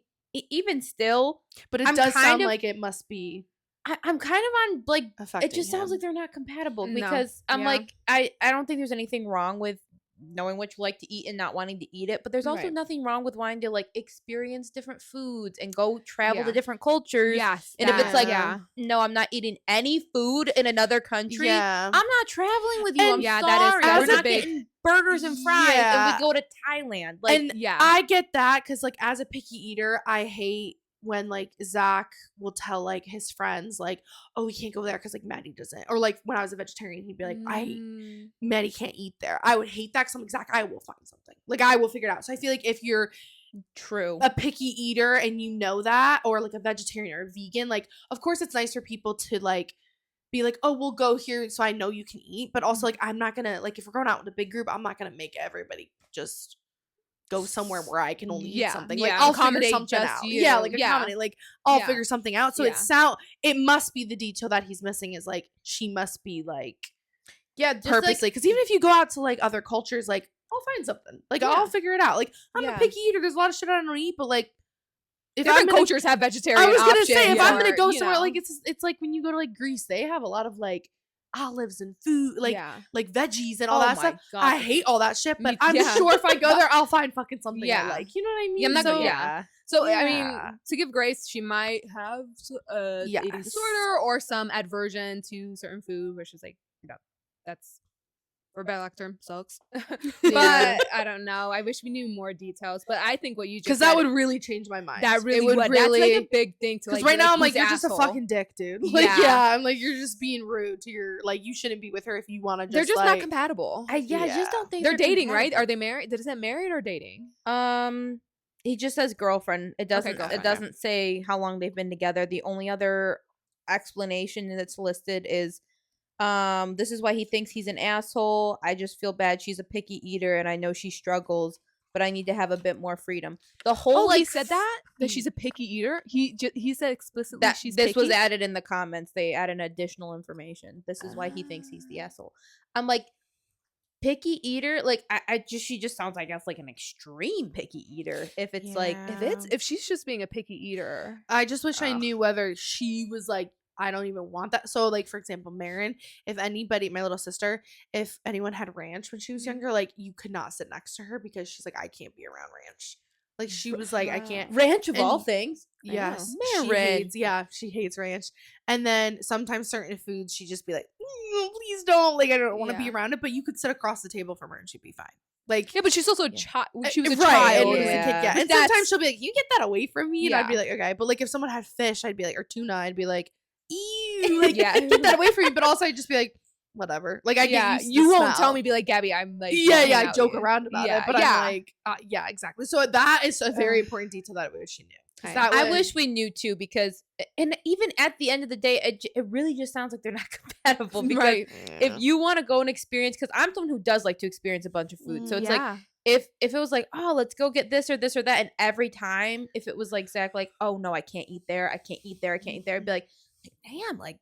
even still But it I'm does kind sound of- like it must be I'm kind of on like affecting it just sounds him. like they're not compatible No. because I'm Yeah. like I don't think there's anything wrong with knowing what you like to eat and not wanting to eat it, but there's also Right. nothing wrong with wanting to like experience different foods and go travel to Yeah. different cultures. Yes. And if it's like, yeah. no, I'm not eating any food in another country. Yeah. I'm not traveling with you. And I'm yeah, that is- sorry. that's We're a not big- getting burgers and fries Yeah. and we go to Thailand. Like, And Yeah. I get that because like as a picky eater, I hate when like Zach will tell like his friends like, oh, we can't go there because like Maddie doesn't, or like when I was a vegetarian, he'd be like, Mm. Maddie can't eat there. I would hate that because I'm like, Zach, I will find something. Like I will figure it out. So I feel like if you're true. a picky eater and you know that, or like a vegetarian or a vegan, like of course it's nice for people to like be like, oh, we'll go here so I know you can eat. But also like I'm not gonna like if we're going out with a big group, I'm not gonna make everybody just go somewhere where I can only Yeah, eat something. yeah, Like I'll figure accommodate something just out. you. Yeah, like Yeah. accommodate. Like I'll Yeah. figure something out. So Yeah. it must be the detail that he's missing is like she must be like Yeah, just purposely. Because even if you go out to like other cultures, like I'll find something. Like I'll Yeah. figure it out. Like I'm Yeah. a picky eater. There's a lot of shit I don't eat, but like if Different I'm gonna cultures have vegetarian I was gonna say if options I'm gonna or, go you somewhere know. like it's like when you go to like Greece, they have a lot of like olives and food, like yeah. like veggies and all Oh that my stuff. God. I hate all that shit, but Me- I'm yeah. sure if I go there, I'll find fucking something Yeah. I like. You know what I mean? Yeah, I'm not so, gonna- yeah. So I Yeah. mean, to give grace, she might have eating Yes. disorder or some aversion to certain food, which is like, you know, that's for better lack term sucks. But Yeah. I don't know. I wish we knew more details. But I think what you just because said, that would really change my mind. that really it would That's really. like a big thing to Because like. right be now I'm like, who's you're the just a asshole? fucking dick, dude. Like, Yeah. yeah, I'm like, you're just being rude to your like. You shouldn't be with her if you want to. They're just like, not compatible. I just Yeah. don't think They're dating, right? compatible. Are they married? Does it say married or dating? He just says girlfriend. It doesn't. girlfriend, It doesn't say how long they've been together. The only other explanation that's listed is, this is why he thinks he's an asshole. I just feel bad. She's a picky eater, and I know she struggles, but I need to have a bit more freedom. The whole Oh, like he said that she's a picky eater. He said explicitly that she's this was picky? added in the comments. They added additional information. This is why he thinks he's the asshole. I'm like, picky eater. Like she just sounds like that's like an extreme picky eater. If it's like If she's just being a picky eater. I just wish I Ugh. knew whether she was like, I don't even want that. So, like, for example, Marin, if anybody, my little sister, if anyone had ranch when she was younger, like, you could not sit next to her because she's like, I can't be around ranch. Like, she was like, I can't. ranch of all And- things. I Yes. know. She Marin. hates, yeah, she hates ranch. And then sometimes certain foods, she just be like, please don't. Like, I don't want to be Yeah. around it, but you could sit across the table from her and she'd be fine. Like, Yeah, but she's also a Yeah. child. She was a right, child. and it was a kid, Yeah. yeah. But And sometimes that's- she'll be like, you get that away from me. And I'd be Yeah. like, okay. But like if someone had fish, I'd be like, or tuna, I'd be like, ew, like, Yeah. get that away from me. But also I'd just be like, whatever. Like I yeah, get used to you the won't tell smell. me, be like, Gabby, I'm like, Yeah, hanging yeah, I out joke with you. around about Yeah, it, but yeah. I'm like, yeah, exactly. So that is a very important detail that I wish she knew. 'Cause that I would- wish we knew too, because and even at the end of the day, it really just sounds like they're not compatible. Because Right. if you want to go and experience, because I'm someone who does like to experience a bunch of food, so it's like Yeah. if it was like, oh, let's go get this or that, and every time if it was like Zach, like, oh no, I can't eat there, I can't eat there, I can't eat there, I'd be like, damn, like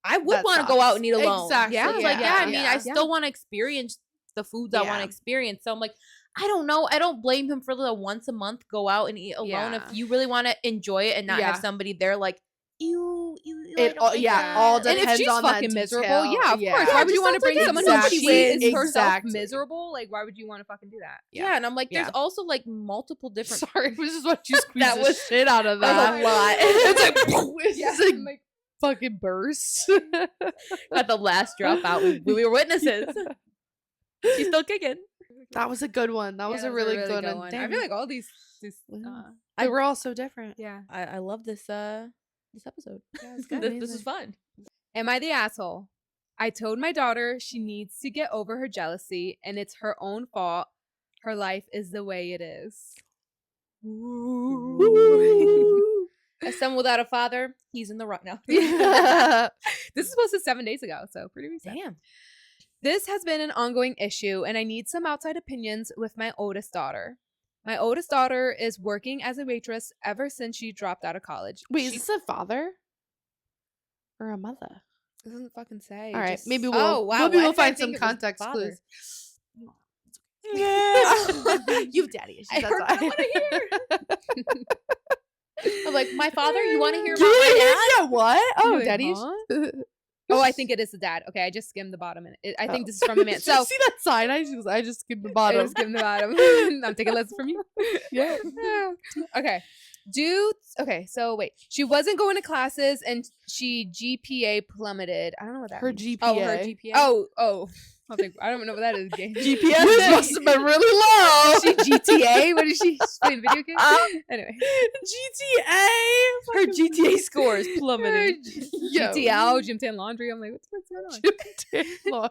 I would That want to go out sucks. and eat alone. Exactly. So it's like, yeah, I mean, I Yeah. still want to experience the foods I want Yeah. to experience. So I'm like, I don't know. I don't blame him for the once a month go out and eat alone. Yeah. If you really want to enjoy it and not have Yeah. somebody there like, you I It don't all, like yeah, that. all And depends if she's on that fucking miserable, detail. yeah, of course. Yeah. Why would it you want to just sounds bring like someone exactly. who she is herself Exactly. miserable? Like, why would you want to fucking do that? Yeah, and I'm like, there's Yeah. also like multiple different. Sorry, this is what you squeezed That the was- shit out of that. that was a lot. It's like, it's Yeah, just like I'm like, fucking burst. Got the last drop out. We were witnesses. She's still kicking. That was a good one. That was yeah, a really good one. one. I Damn. feel like all these They were all so different. yeah. I love this this episode. Yeah, it's good. This is fun. Am I the asshole? I told my daughter she needs to get over her jealousy and it's her own fault. Her life is the way it is. As someone without a father, he's in the right now. This is posted 7 days ago, so pretty recent. Damn. This has been an ongoing issue, and I need some outside opinions with my oldest daughter. My oldest daughter is working as a waitress ever since she dropped out of college. Wait, is this a father or a mother? It doesn't fucking say. All right, just- maybe we'll Oh, wow, maybe why we'll did I find think some it was context father? clues. Yeah. You have daddy issues. I That's heard why. what I I'm like, my father, you want to hear about my Yeah, what? Oh, You're like, daddy huh? issues. Oh, I think it is the dad. Okay, I just skimmed the bottom. I think Oh. this is from a man. Did So you see that sign? I just skimmed the I bottom. just skimmed the bottom. I'm taking lessons from you. Yeah. Okay. Okay, so wait. She wasn't going to classes and she GPA plummeted. I don't know what that Her means. GPA. Oh, her GPA. Oh. I was like, I don't know what that is. GPS must have been really low. She GTA? What is she? She's playing video games? Anyway. GTA. Her GTA scores Her plummeted. Yo. GTL, Gym Tan Laundry. I'm like, what's going on?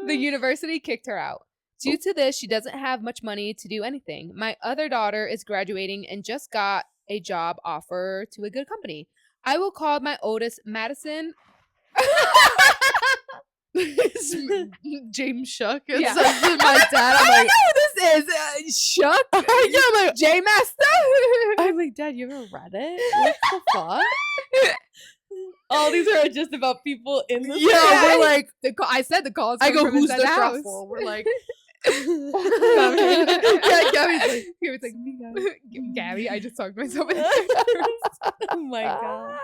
The university kicked her out. Due to this, she doesn't have much money to do anything. My other daughter is graduating and just got a job offer to a good company. I will call my oldest Madison. It's James Shuck. It Yeah. says my dad. I'm like, Who this is Shuck yeah, I'm like, J Master. I'm like, Dad, you ever read it? What the fuck? All these are just about people in the Yeah, we're like, I said the calls. I go, coming from who's inside the house. truffle? We're like, yeah, Gabby's like, Gabby, I just talked myself. Oh my god.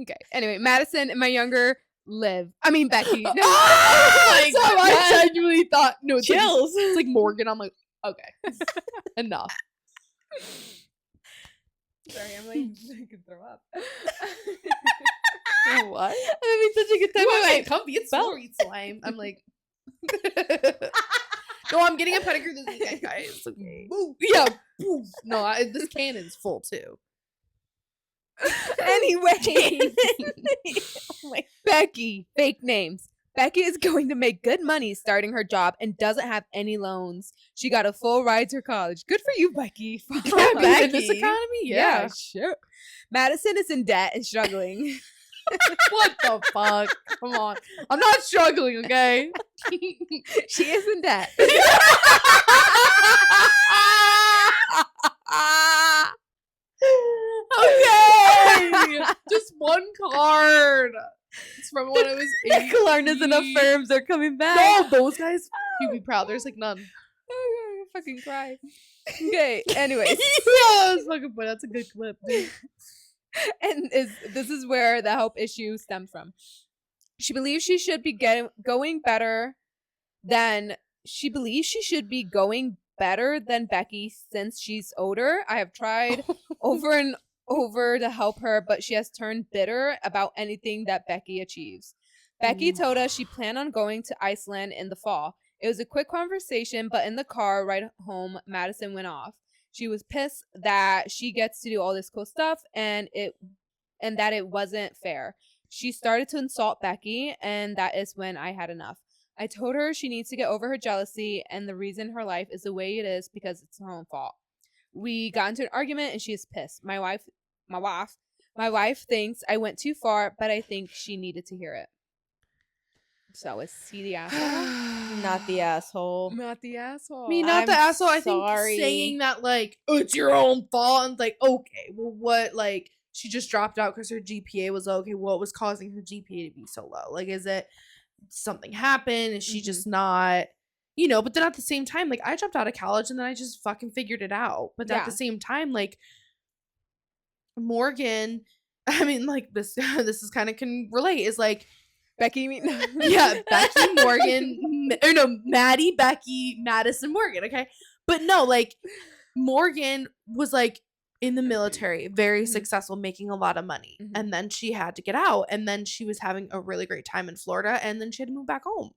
Okay. Anyway, Madison and my younger Becky. oh my So God. I genuinely thought no it's like- Chills. It's like Morgan. I'm like, okay, enough. Sorry, I'm like I could throw up. What? I'm having such a good time. Wait, I'm wait, like, comfy. It's felt- Lori slime. I'm like, no, I'm getting a pedicure this weekend, guys. Okay. Yeah. Boof. No, this cannon's full too. Anyway, Becky, fake names. Becky is going to make good money starting her job and doesn't have any loans. She got a full ride to college. Good for you, Becky. Yeah, in this economy, yeah. sure. Madison is in debt and struggling. What the fuck? Come on. I'm not struggling, okay? She is in debt. Okay. Just one card. It's from when I was the 8. Klarnas and Affirms are coming back. No, those guys, you'd be proud. There's like none. I fucking cry. Okay, anyways. Yeah, that's fucking funny. That's a good clip, dude. And this is where the help issue stems from. She believes she should be going better than Becky since she's older. I have tried over and over to help her, but she has turned bitter about anything that Becky achieves. Becky told us she planned on going to Iceland in the fall. It was a quick conversation, but in the car ride home, Madison went off. She was pissed that she gets to do all this cool stuff and that it wasn't fair. She started to insult Becky, and that is when I had enough. I told her she needs to get over her jealousy and the reason her life is the way it is because it's her own fault. We got into an argument and she is pissed. My wife thinks I went too far, but I think she needed to hear it. So is he the asshole? Not the asshole. Not the asshole. I mean, not I'm the asshole. I sorry. think saying that, like, oh, it's your own fault. And it's like, okay, well, what, like, she just dropped out because her GPA was okay. What was causing her GPA to be so low? Like, is it something happened? Is she just not, you know? But then at the same time, like, I dropped out of college and then I just fucking figured it out. But at the same time, like, Morgan, I mean, like, this is kind of can relate, is like, Becky, you mean? yeah, Becky, Morgan, or no, Maddie, Becky, Madison, Morgan, okay? But no, like, Morgan was, like, in the military, very successful, making a lot of money. And then she had to get out. And then she was having a really great time in Florida. And then she had to move back home.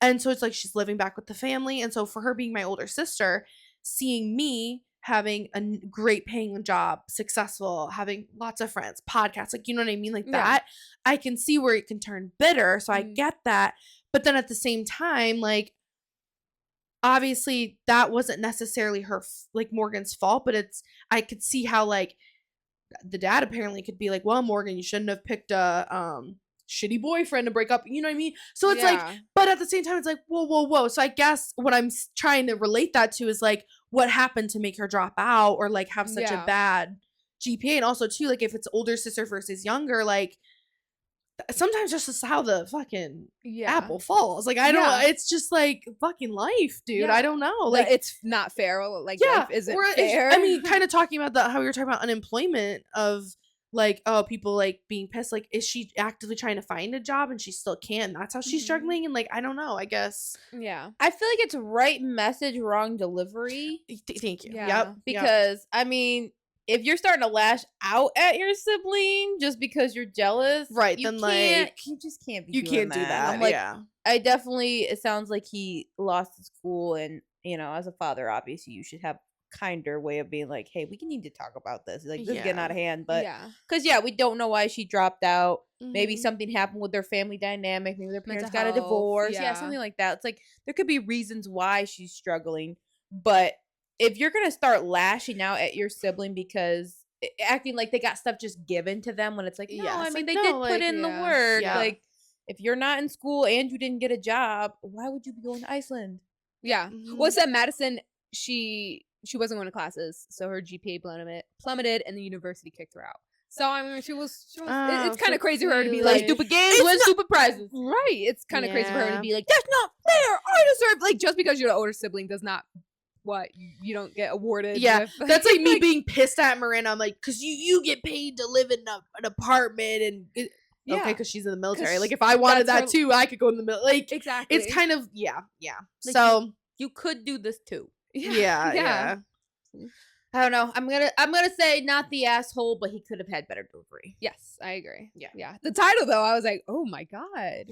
And so it's like she's living back with the family. And so for her being my older sister, seeing me having a great paying job, successful, having lots of friends, podcasts, like, you know what I mean? Like that, I can see where it can turn bitter. So I get that. But then at the same time, like, obviously that wasn't necessarily her, like, Morgan's fault, but I could see how, like, the dad apparently could be like, well, Morgan, you shouldn't have picked a, shitty boyfriend to break up, you know what I mean? So it's like, but at the same time, it's like, whoa. So I guess what I'm trying to relate that to is, like, what happened to make her drop out or, like, have such a bad GPA. And also too, like, if it's older sister versus younger, like, sometimes just how the fucking apple falls. Like, I don't, it's just like fucking life, dude. I don't know. Like, it's not fair. Like, life isn't fair. I mean, kind of talking about how we were talking about unemployment of, like, oh, people, like, being pissed. Like, is she actively trying to find a job and she still can't? That's how she's struggling. And, like, I don't know, I guess. Yeah. I feel like it's right message, wrong delivery. Thank you. Yeah. Yep. Because, I mean, if you're starting to lash out at your sibling just because you're jealous, right? You then, can't, like, you just can't be. You doing can't do that. I'm like, yeah. I definitely. It sounds like he lost his cool, and, you know, as a father, obviously, you should have kinder way of being like, hey, we can need to talk about this. Like, this is getting out of hand. But because we don't know why she dropped out. Maybe something happened with their family dynamic. Maybe their parents got a divorce. Yeah, something like that. It's like there could be reasons why she's struggling, but if you're gonna start lashing out at your sibling because acting like they got stuff just given to them when it's like, no, I mean, they did put in the work. Like, if you're not in school and you didn't get a job, why would you be going to Iceland? Yeah. Well, it said Madison, she wasn't going to classes, so her GPA plummeted, and the university kicked her out. So, I mean, she was it's kind of crazy for her to be like, stupid games, win stupid prizes. Right. It's kind of crazy for her to be like, that's not fair. I deserve, like, just because you're the older sibling does not, you don't get awarded. Yeah. That's like me being pissed at Miranda. I'm like, because you get paid to live in an apartment and okay, because she's in the military. Like, if I wanted that too, I could go in the military. Like, exactly. It's kind of, yeah. Like, so you could do this too. Yeah. I don't know. I'm gonna say not the asshole, but he could have had better delivery. Yes, I agree. Yeah. The title though, I was like, oh my god,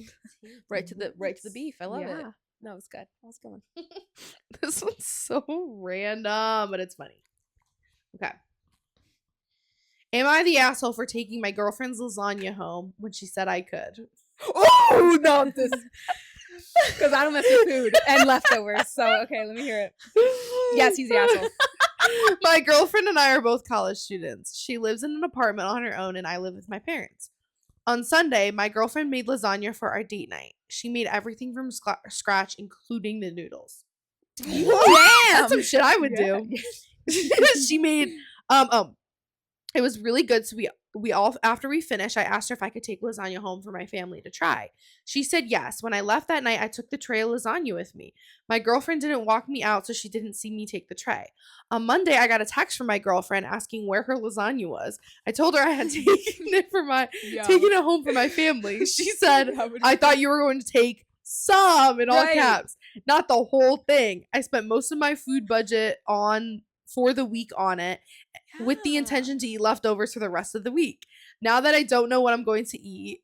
right to the beef. I love it. No, it's good. That was a good one. This one's so random, but it's funny. Okay. Am I the asshole for taking my girlfriend's lasagna home when she said I could? Oh no, this because I don't mess with food and leftovers. So okay, let me hear it. Yes, he's the asshole. My girlfriend and I are both college students. She lives in an apartment on her own and I live with my parents. On Sunday, my girlfriend made lasagna for our date night. She made everything from scratch, including the noodles. Damn! That's some shit I would do. She made, it was really good. So we all, after we finished, I asked her if I could take lasagna home for my family to try. She said yes. When I left that night, I took the tray of lasagna with me. My girlfriend didn't walk me out, so she didn't see me take the tray. On Monday, I got a text from my girlfriend asking where her lasagna was. I told her I had taken it taken it home for my family. She said, I thought you were going to take some, in all caps, not the whole thing. I spent most of my food budget for the week on it, with the intention to eat leftovers for the rest of the week. Now I don't know what I'm going to eat.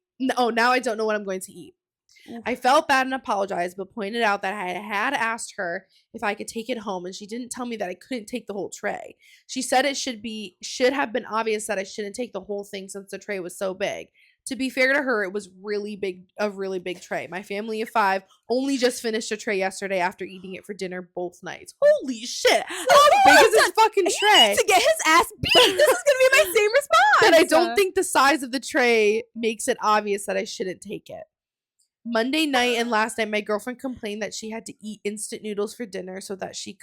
I felt bad and apologized, but pointed out that I had asked her if I could take it home, and she didn't tell me that I couldn't take the whole tray. She said it should have been obvious that I shouldn't take the whole thing since the tray was so big. To be fair to her, it was a really big tray. My family of 5 only just finished a tray yesterday after eating it for dinner both nights. Holy shit! How big is this fucking tray? To get his ass beat. This is gonna be my same response. But I don't think the size of the tray makes it obvious that I shouldn't take it. Monday night and last night, my girlfriend complained that she had to eat instant noodles for dinner so that she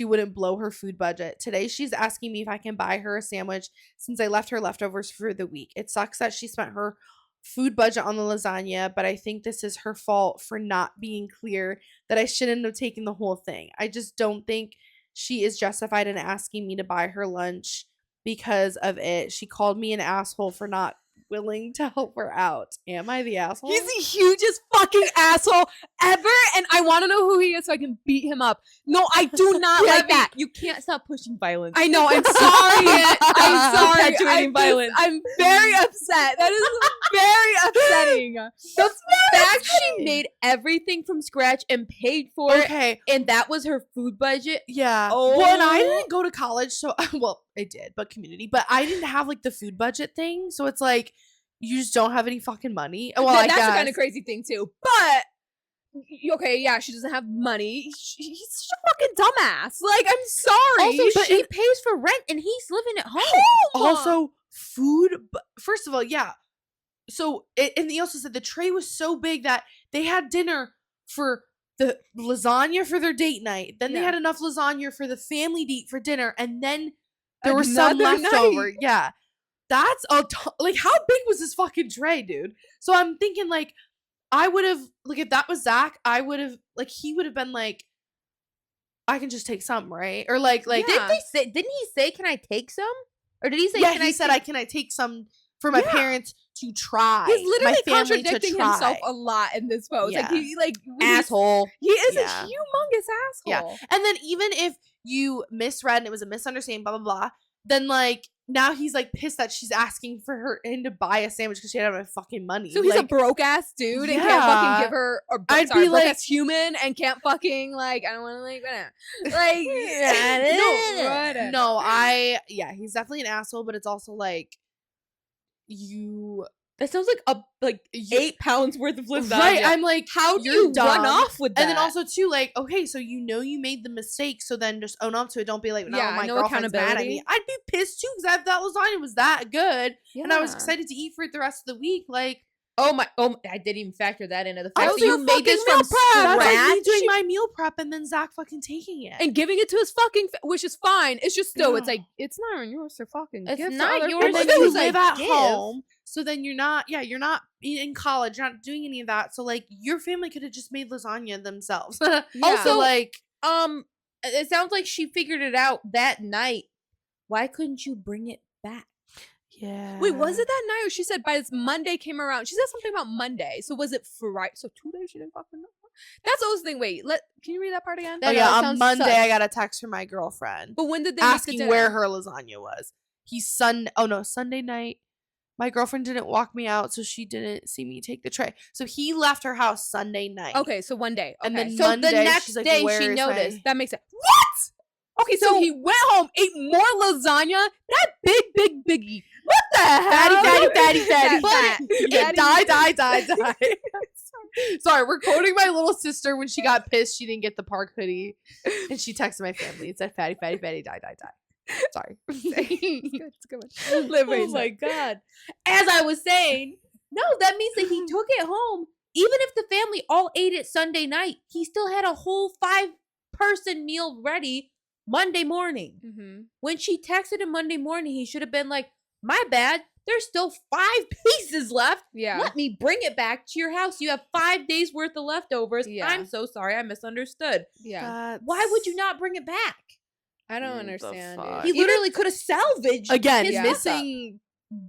wouldn't blow her food budget. Today, she's asking me if I can buy her a sandwich since I left her leftovers for the week. It sucks that she spent her food budget on the lasagna, but I think this is her fault for not being clear that I shouldn't have taken the whole thing. I just don't think she is justified in asking me to buy her lunch because of it. She called me an asshole for not willing to help her out. Am I the asshole? He's the hugest fucking asshole ever, and I want to know who he is so I can beat him up. No, I do not like that. You can't stop pushing violence. I know. I'm sorry. I'm sorry. Perpetuating violence. I'm very upset. That is very upsetting. The fact she made everything from scratch and paid for it, and that was her food budget. Yeah. Oh. Well, and I didn't go to college, so well, I did, but community. But I didn't have like the food budget thing, so it's like you just don't have any fucking money. Well, that's a kind of crazy thing too. But okay, yeah, she doesn't have money. He's such a fucking dumbass. Like, I'm sorry. Also, but she pays for rent, and he's living at home. Also, food. First of all, yeah. So, and he also said the tray was so big that they had dinner for the lasagna for their date night. Then they had enough lasagna for the family to eat for dinner, and then there was some left over. Yeah. That's like, how big was this fucking tray, dude? So I'm thinking, like, I would have, like, if that was Zach, I would have, like, he would have been like, I can just take some, right? Or like, didn't he say, can I take some? Or did he say, can I take some for my parents to try? He's literally my family contradicting to try. himself a lot in this post. Yeah. Asshole. He is a Yeah. humongous asshole. Yeah. And then even if you misread and it was a misunderstanding, blah, blah, blah, then, like, now he's, like, pissed that she's asking for him to buy a sandwich because she didn't have any fucking money. So he's like, a broke ass dude and can't fucking give her. Or, I'd sorry, be broke like- ass human and can't fucking, like, I don't want to, like, like no, he's definitely an asshole, but it's also like That sounds like 8 pounds worth of lasagna. right. I'm like, how do you're you dumb. run off with that? And then also too, like, okay, so you know you made the mistake, so then just own up to it. Don't be like, no, Yeah, my no girlfriend's mad at accountability. me. I'd be pissed too because that lasagna was that good, and I was Yeah. excited to eat for it the rest of the week. Like, I didn't even factor that into the fact also that you made this from that's like me scratch. doing my meal prep and then Zach fucking taking it. and giving it to his fucking, which is fine. It's just still, it's like, it's not yours to fucking It's give to not other yours and people. then to you was like, live at give. home, so then you're not in college, you're not doing any of that. So like your family could have just made lasagna themselves. Also, like, It sounds like she figured it out that night. Why couldn't you bring it back? yeah. Wait, was it that night? Or she said by this Monday came around. She said something about Monday. So was it Friday? So 2 days she didn't fucking know. That's the whole thing. Wait, can you read that part again? Oh That yeah, on sounds Monday sus. I got a text from my girlfriend But when did they make the asking dinner? where her lasagna was. Sunday night. My girlfriend didn't walk me out, so she didn't see me take the tray. So he left her house Sunday night. Okay, so one day. And Okay. then So Monday, the next she's like, day "Where she is noticed. my-" That makes sense. What? Okay, so he went home, ate more lasagna. That big biggie. What the hell? Fatty. Fat. Yeah, die. Sorry, we're quoting my little sister when she got pissed she didn't get the park hoodie. And she texted my family. It said fatty, die. Sorry. It's a good one. Live Oh my god. As I was saying, no, that means that he took it home. Even if the family all ate it Sunday night, he still had a whole 5-person meal ready Monday morning. Mm-hmm. When she texted him Monday morning, he should have been like, my bad, there's still 5 pieces left. Yeah. Let me bring it back to your house. You have 5 days worth of leftovers. Yeah. I'm so sorry, I misunderstood. Yeah. Why would you not bring it back? I don't What the understand. fuck? Dude. He literally could have salvaged Again, his missing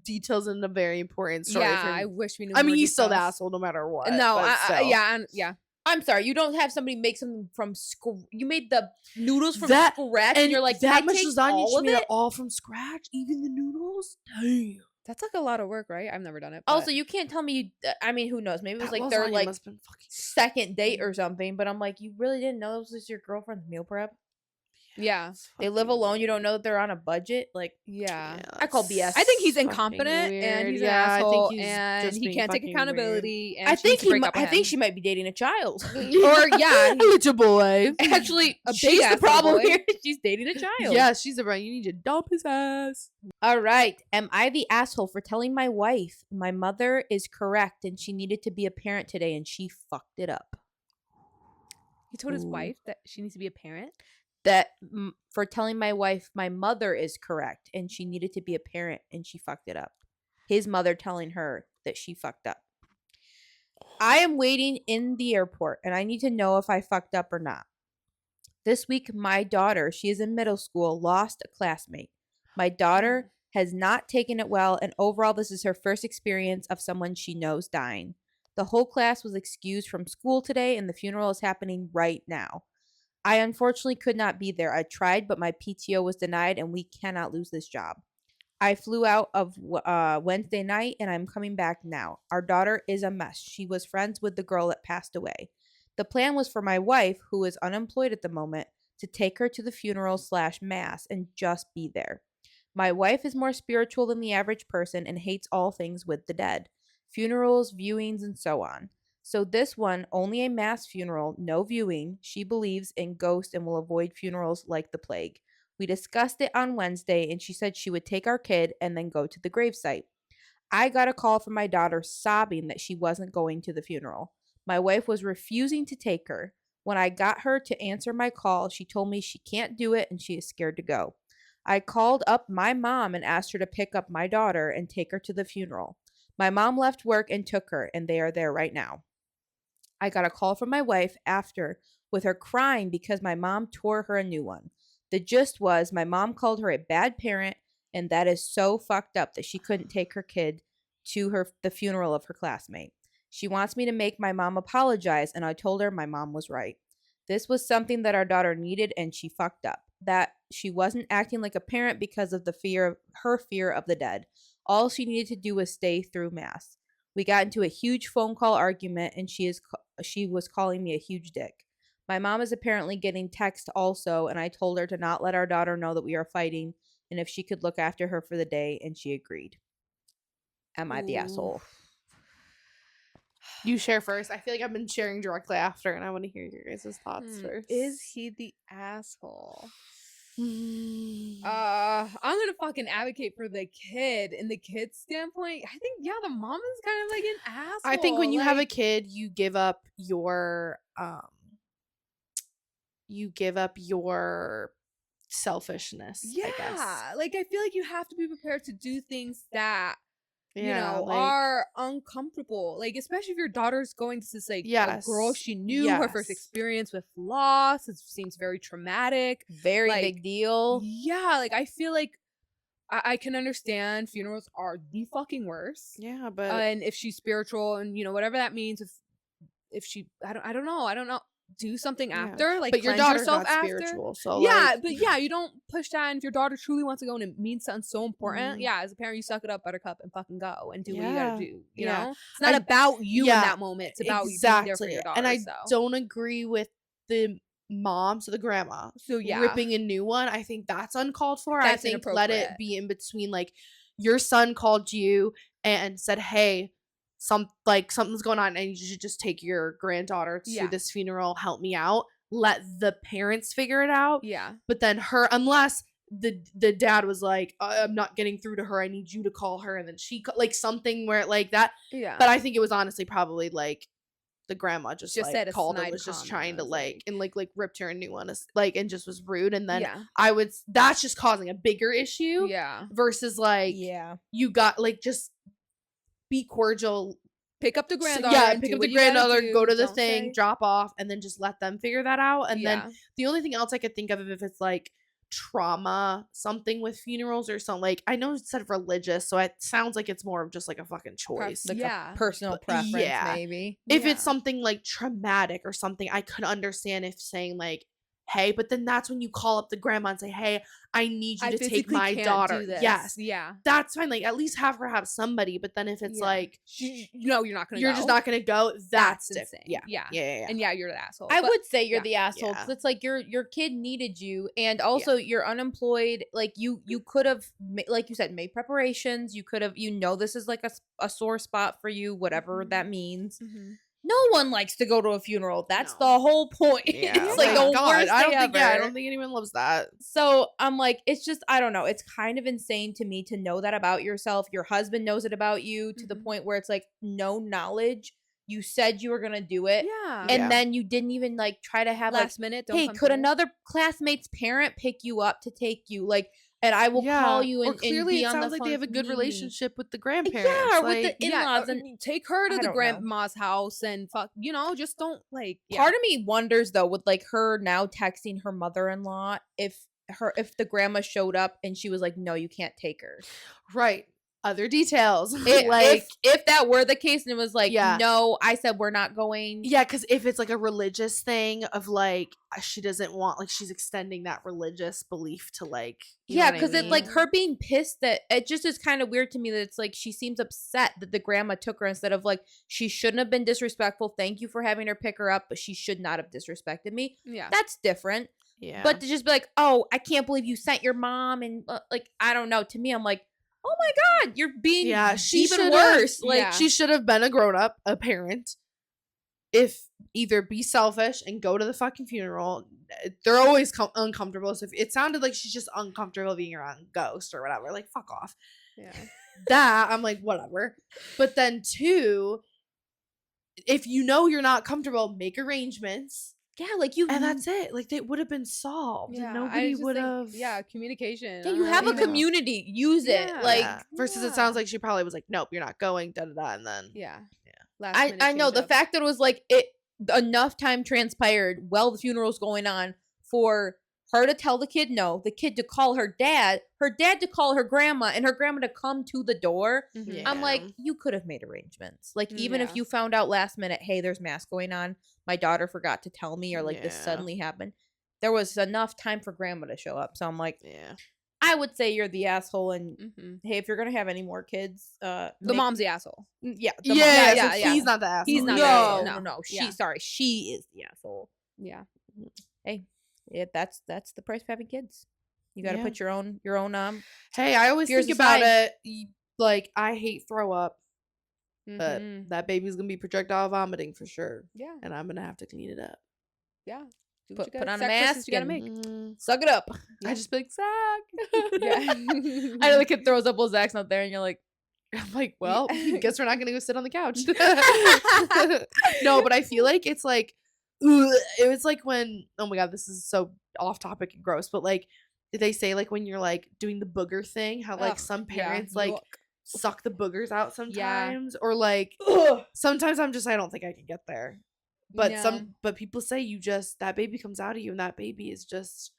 details in a very important story. Yeah, for I wish we knew. I mean, more he's still the details. asshole no matter what. No, but still. yeah. I'm sorry, you don't have somebody make something from you made the noodles from That- scratch and you're like, that can I much take lasagna, all she of made it? it all from scratch, even the noodles. Damn. That's like a lot of work, right? I've never done it. Also, but- you can't tell me. I mean, who knows? Maybe it was That like their lasagna like must've been fucking second date or something. But I'm like, you really didn't know this was your girlfriend's meal prep? yeah. It's They live fucking alone. You don't know that they're on a budget. Like, Yeah. I call that's BS. I think he's fucking incompetent and weird. he's Yeah, an I think asshole he's and just he being can't take fucking accountability. And I she think needs to break up I with think him. she might be dating a child. Or yeah, Little boy. Actually, A she's the big-ass problem little boy. here. She's dating a child. Yeah, she's a You need to dump his ass. All right. Am I the asshole for telling my wife my mother is correct and she needed to be a parent today and she fucked it up? he told his Ooh. wife that she needs to be a parent. That for telling my wife my mother is correct and she needed to be a parent and she fucked it up. His mother telling her that she fucked up. I am waiting in the airport and I need to know if I fucked up or not. This week, my daughter, she is in middle school, lost a classmate. My daughter has not taken it well, and overall, this is her first experience of someone she knows dying. The whole class was excused from school today, and the funeral is happening right now. I unfortunately could not be there. I tried, but my PTO was denied, and we cannot lose this job. I flew out of Wednesday night, and I'm coming back now. Our daughter is a mess. She was friends with the girl that passed away. The plan was for my wife, who is unemployed at the moment, to take her to the funeral / mass and just be there. My wife is more spiritual than the average person and hates all things with the dead. Funerals, viewings, and so on. So this one, only a mass funeral, no viewing. She believes in ghosts and will avoid funerals like the plague. We discussed it on Wednesday and she said she would take our kid and then go to the gravesite. I got a call from my daughter sobbing that she wasn't going to the funeral. My wife was refusing to take her. When I got her to answer my call, she told me she can't do it and she is scared to go. I called up my mom and asked her to pick up my daughter and take her to the funeral. My mom left work and took her, and they are there right now. I got a call from my wife after with her crying because my mom tore her a new one. The gist was my mom called her a bad parent, and that is so fucked up that she couldn't take her kid to the funeral of her classmate. She wants me to make my mom apologize, and I told her my mom was right. This was something that our daughter needed, and she fucked up. That she wasn't acting like a parent because of her fear of the dead. All she needed to do was stay through mass. We got into a huge phone call argument, and she was calling me a huge dick. My mom is apparently getting text also, and I told her to not let our daughter know that we are fighting, and if she could look after her for the day, and she agreed. Am I the asshole? You share first. I feel like I've been sharing directly after, and I want to hear your guys' thoughts first. Is he the asshole? Mm. I'm gonna fucking advocate for the kid. In the kid's standpoint, I think the mom is kind of like an asshole. I think when you have a kid, you give up your selfishness. I guess. like I feel like you have to be prepared to do things that Yeah, like- are uncomfortable. Like especially if your daughter's going to this like a Yes. girl she knew, her first Yes. experience with loss. It seems very traumatic. Very Like, big deal. Yeah, like I feel like I can understand funerals are the fucking worst. Yeah, but And if she's spiritual and whatever that means, if she I don't know, do something Yeah. after, like but your cleanse daughter's yourself not after. spiritual, so Yeah, like, but you don't push that. And if your daughter truly wants to go and it means something so important, Mhm. as a parent, you suck it up, buttercup, and fucking go and do what you Yeah. gotta do. You Yeah. know, it's not I- about you yeah, in that moment. It's about you being there for your daughter. And I so. don't agree with the mom, so the grandma, So yeah, ripping a new one. I think that's uncalled for. That's I think let it inappropriate. be in between. Like your son called you and said, "Hey, something's going on, and you should just take your granddaughter to Yeah. this funeral. Help me out." Let the parents figure it out. Yeah, But then unless the dad was like, "I'm not getting through to her. I need you to call her," and then she like something where like that. yeah. But I think it was honestly probably like the grandma just Just like said a called and snide was just comment, trying to was like like- and like ripped her a new one like and just was rude. And then yeah, that's just causing a bigger issue yeah. versus like Yeah. you got like just be cordial. Pick up the So, granddaughter. yeah, and pick do up what the you gotta granddaughter, do, go to the don't thing, say- drop off, and then just let them figure that out. And Yeah. then the only thing else I could think of if it's like trauma, something with funerals or something, like I know it said religious, so it sounds like it's more of just like a fucking choice. Like Yeah. a personal But- preference, yeah. maybe. If Yeah. it's something like traumatic or something, I could understand if saying like, hey, but then that's when you call up the grandma and say, hey, I need you I to take physically my can't daughter. do this. Yes. Yeah. That's fine. Like, at least have her have somebody. But then if it's Yeah. like, No, you're not gonna you're go. just not going to go, that's different. insane. Yeah. Yeah. Yeah. And yeah, you're the asshole. I But would say you're yeah. the asshole because Yeah. it's like your kid needed you, and also you're unemployed. Like you could have, like you said, made preparations. You could have, this is like a sore spot for you, whatever that means. No one likes to go to a funeral. That's No. the whole point. Yeah. It's like the worst I thing don't think, ever. I don't think anyone loves that. So I'm like, it's just, I don't know. It's kind of insane to me to know that about yourself. Your husband knows it about you to the point where it's like no knowledge. You said you were going to do it. Yeah. And then you didn't even like try to have last minute, don't hey, come could through. another classmate's parent pick you up to take you? Like, and I will call you and, or clearly be it on sounds the like phone they have a if you good need me. relationship with the grandparents. Yeah, or with like, the in-laws. And take her to I the don't know. grandma's house and fuck, just don't like. Yeah. part of me wonders though, with like her now texting her mother-in-law, if the grandma showed up and she was like, no, you can't take her. right. Other details. If that were the case and it was like, Yeah. no, I said we're not going. Yeah, because if it's like a religious thing of like she doesn't want, like she's extending that religious belief to like, you know Yeah, what I because it's mean? like her being pissed that it just is kind of weird to me that it's like she seems upset that the grandma took her instead of like she shouldn't have been disrespectful. Thank you for having her pick her up, but she should not have disrespected me. Yeah. That's different. Yeah. But to just be like, oh, I can't believe you sent your mom and like I don't know. To me, I'm like, oh my god, you're being she even should've- worse. Like yeah. she should have been a grown up, a parent. If either be selfish and go to the fucking funeral, they're always uncomfortable. So if it sounded like she's just uncomfortable being around ghost or whatever, like fuck off. Yeah. That I'm like whatever. But then two, if you know you're not comfortable, make arrangements. yeah, like you And that's it. Like they would have been solved. Yeah, And I nobody just would think, have. Yeah, communication. Yeah, you have a email. community. Use it. Yeah. Like Versus it yeah. sounds like she probably was like, nope, you're not going. Da da da. And then Yeah. Yeah. Last I minute know change the up. fact that it was like it enough time transpired while the funeral's going on for her to tell the kid no, the kid to call her dad to call her grandma, and her grandma to come to the door. Mhm. Yeah. I'm like, you could have made arrangements. Like even if Yeah. you found out last minute, hey, there's mass going on, my daughter forgot to tell me, or like this Yeah. suddenly happened. There was enough time for grandma to show up. So I'm like, yeah. I would say you're the asshole, and Mhm. hey, if you're gonna have any more kids, The make- mom's the asshole. yeah, the Yeah, mom- yeah, yeah, so yeah. he's not the asshole. He's not no, the asshole. no, No. She, Yeah. sorry, she is the asshole. Yeah. Hey, that's the price of having kids. You got to Yeah. put your own Hey, I always Fears think about aside. it. Like, I hate throw up, but Mhm. that baby's gonna be projectile vomiting for sure, Yeah. and I'm gonna have to clean it up. Yeah. Do Put- what you put gotta- on a sacrifices mask you gotta and- make. suck it up. I just be like, Zach. Yeah. I know the kid throws up while Zach's not there, and you're like, I'm like, well, guess we're not gonna go sit on the couch. No, but I feel like it's like, it was like when, oh my god, this is so off topic and gross, but like they say like when you're like doing the booger thing, how like Ugh, some yeah, parents like yuck. suck the boogers out Yeah. sometimes, or like sometimes I'm just I don't think I can get there. But No. but people say you just that baby comes out of you and that baby is just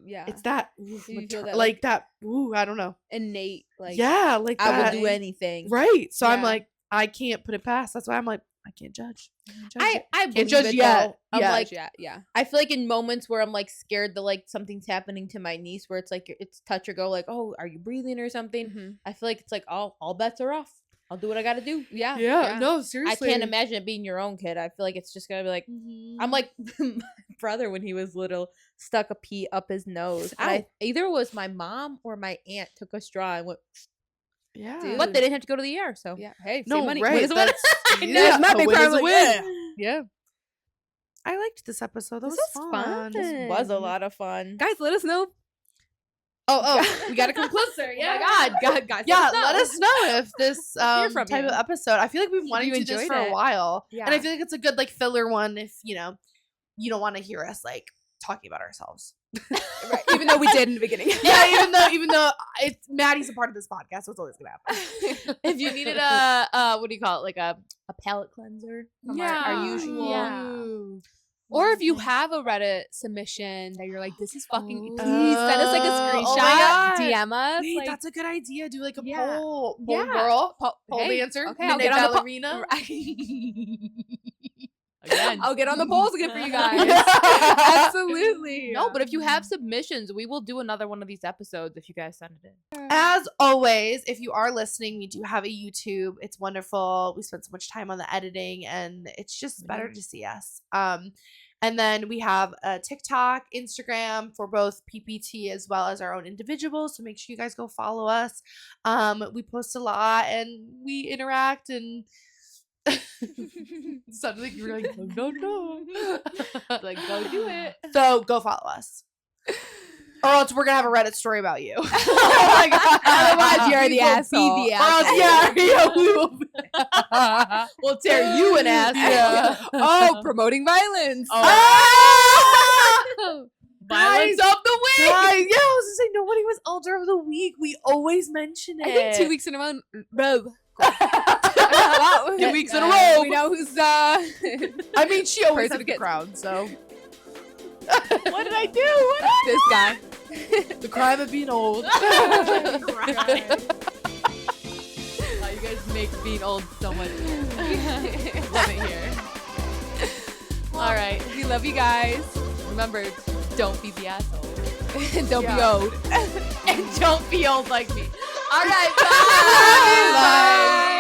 Yeah. it's that You feel that, like that I don't know. innate. Like Yeah, like I that. will do anything. Right. So I'm Yeah. like I can't put it past. That's why I'm like I can't judge. I I believe judge it yet. though. I'm Yeah. like, yeah. I feel like in moments where I'm like scared that like something's happening to my niece, where it's like it's touch or go, like, oh, are you breathing or something? Mhm. I feel like it's like all bets are off. I'll do what I got to do. Yeah. Yeah, no, I seriously. can't imagine it being your own kid. I feel like it's just gonna be like, I'm like my brother when he was little stuck a pea up his nose. And Ow. either it was my mom or my aunt took a straw and went, Yeah. Dude. but they didn't have to go to the ER. So Yeah. Hey, No, save money. right. Win is a win. That's, I know, yeah, it's my a big win is problem, a like, win. Yeah. I liked this episode. That This was was fun. fun. it was a lot of fun. Guys, let us know. Oh, we gotta come closer. Yeah. Oh my God, guys. Yeah, let us know if this from type you. of episode. I feel like we've been wanting you to do this enjoyed for a it. while, Yeah. and I feel like it's a good like filler one if you don't want to hear us like talking about ourselves. Right. Even though we did in the beginning. Yeah, even though it's Maddie's a part of this podcast, so it's always gonna happen. If you needed a what do you call it, like a palate cleanser from our usual. Yeah. Or if you have a Reddit submission that you're like, this is fucking, please send us like a Oh screenshot, my God. DM us. Wait, like, that's a good idea. Do like a Yeah. poll Yeah. girl, po- pole hey, dancer, okay, I'll midnight get on the ballerina. Again. I'll get on the polls again for you guys. Absolutely. No, but if you have submissions, we will do another one of these episodes if you guys send it in. As always, if you are listening, we do have a YouTube. It's wonderful. We spend so much time on the editing, and it's just better to see us. And then we have a TikTok, Instagram for both PPT as well as our own individuals. So make sure you guys go follow us. We post a lot and we interact, and it sounded like you were like, no. Like, go do it. So go follow us. Or else we're gonna have a Reddit story about you. Oh my God. Otherwise, you're the asshole. Or else, we will. We'll tear you an ass. Yeah. Oh, promoting violence. Violence of the week. Guys, yeah, I was gonna say nobody was elder of the week. We always mention it. I think 2 weeks in a row. 2 weeks in a row. We know who's I mean, she always Person has who the gets- crown, so What did I do? this guy. the crime of being old. Wow, you guys make being old so much. Love it here. All right. We love you guys. Remember, don't be the asshole. Don't be Yeah. old. And don't be old like me. All right. Bye. Bye.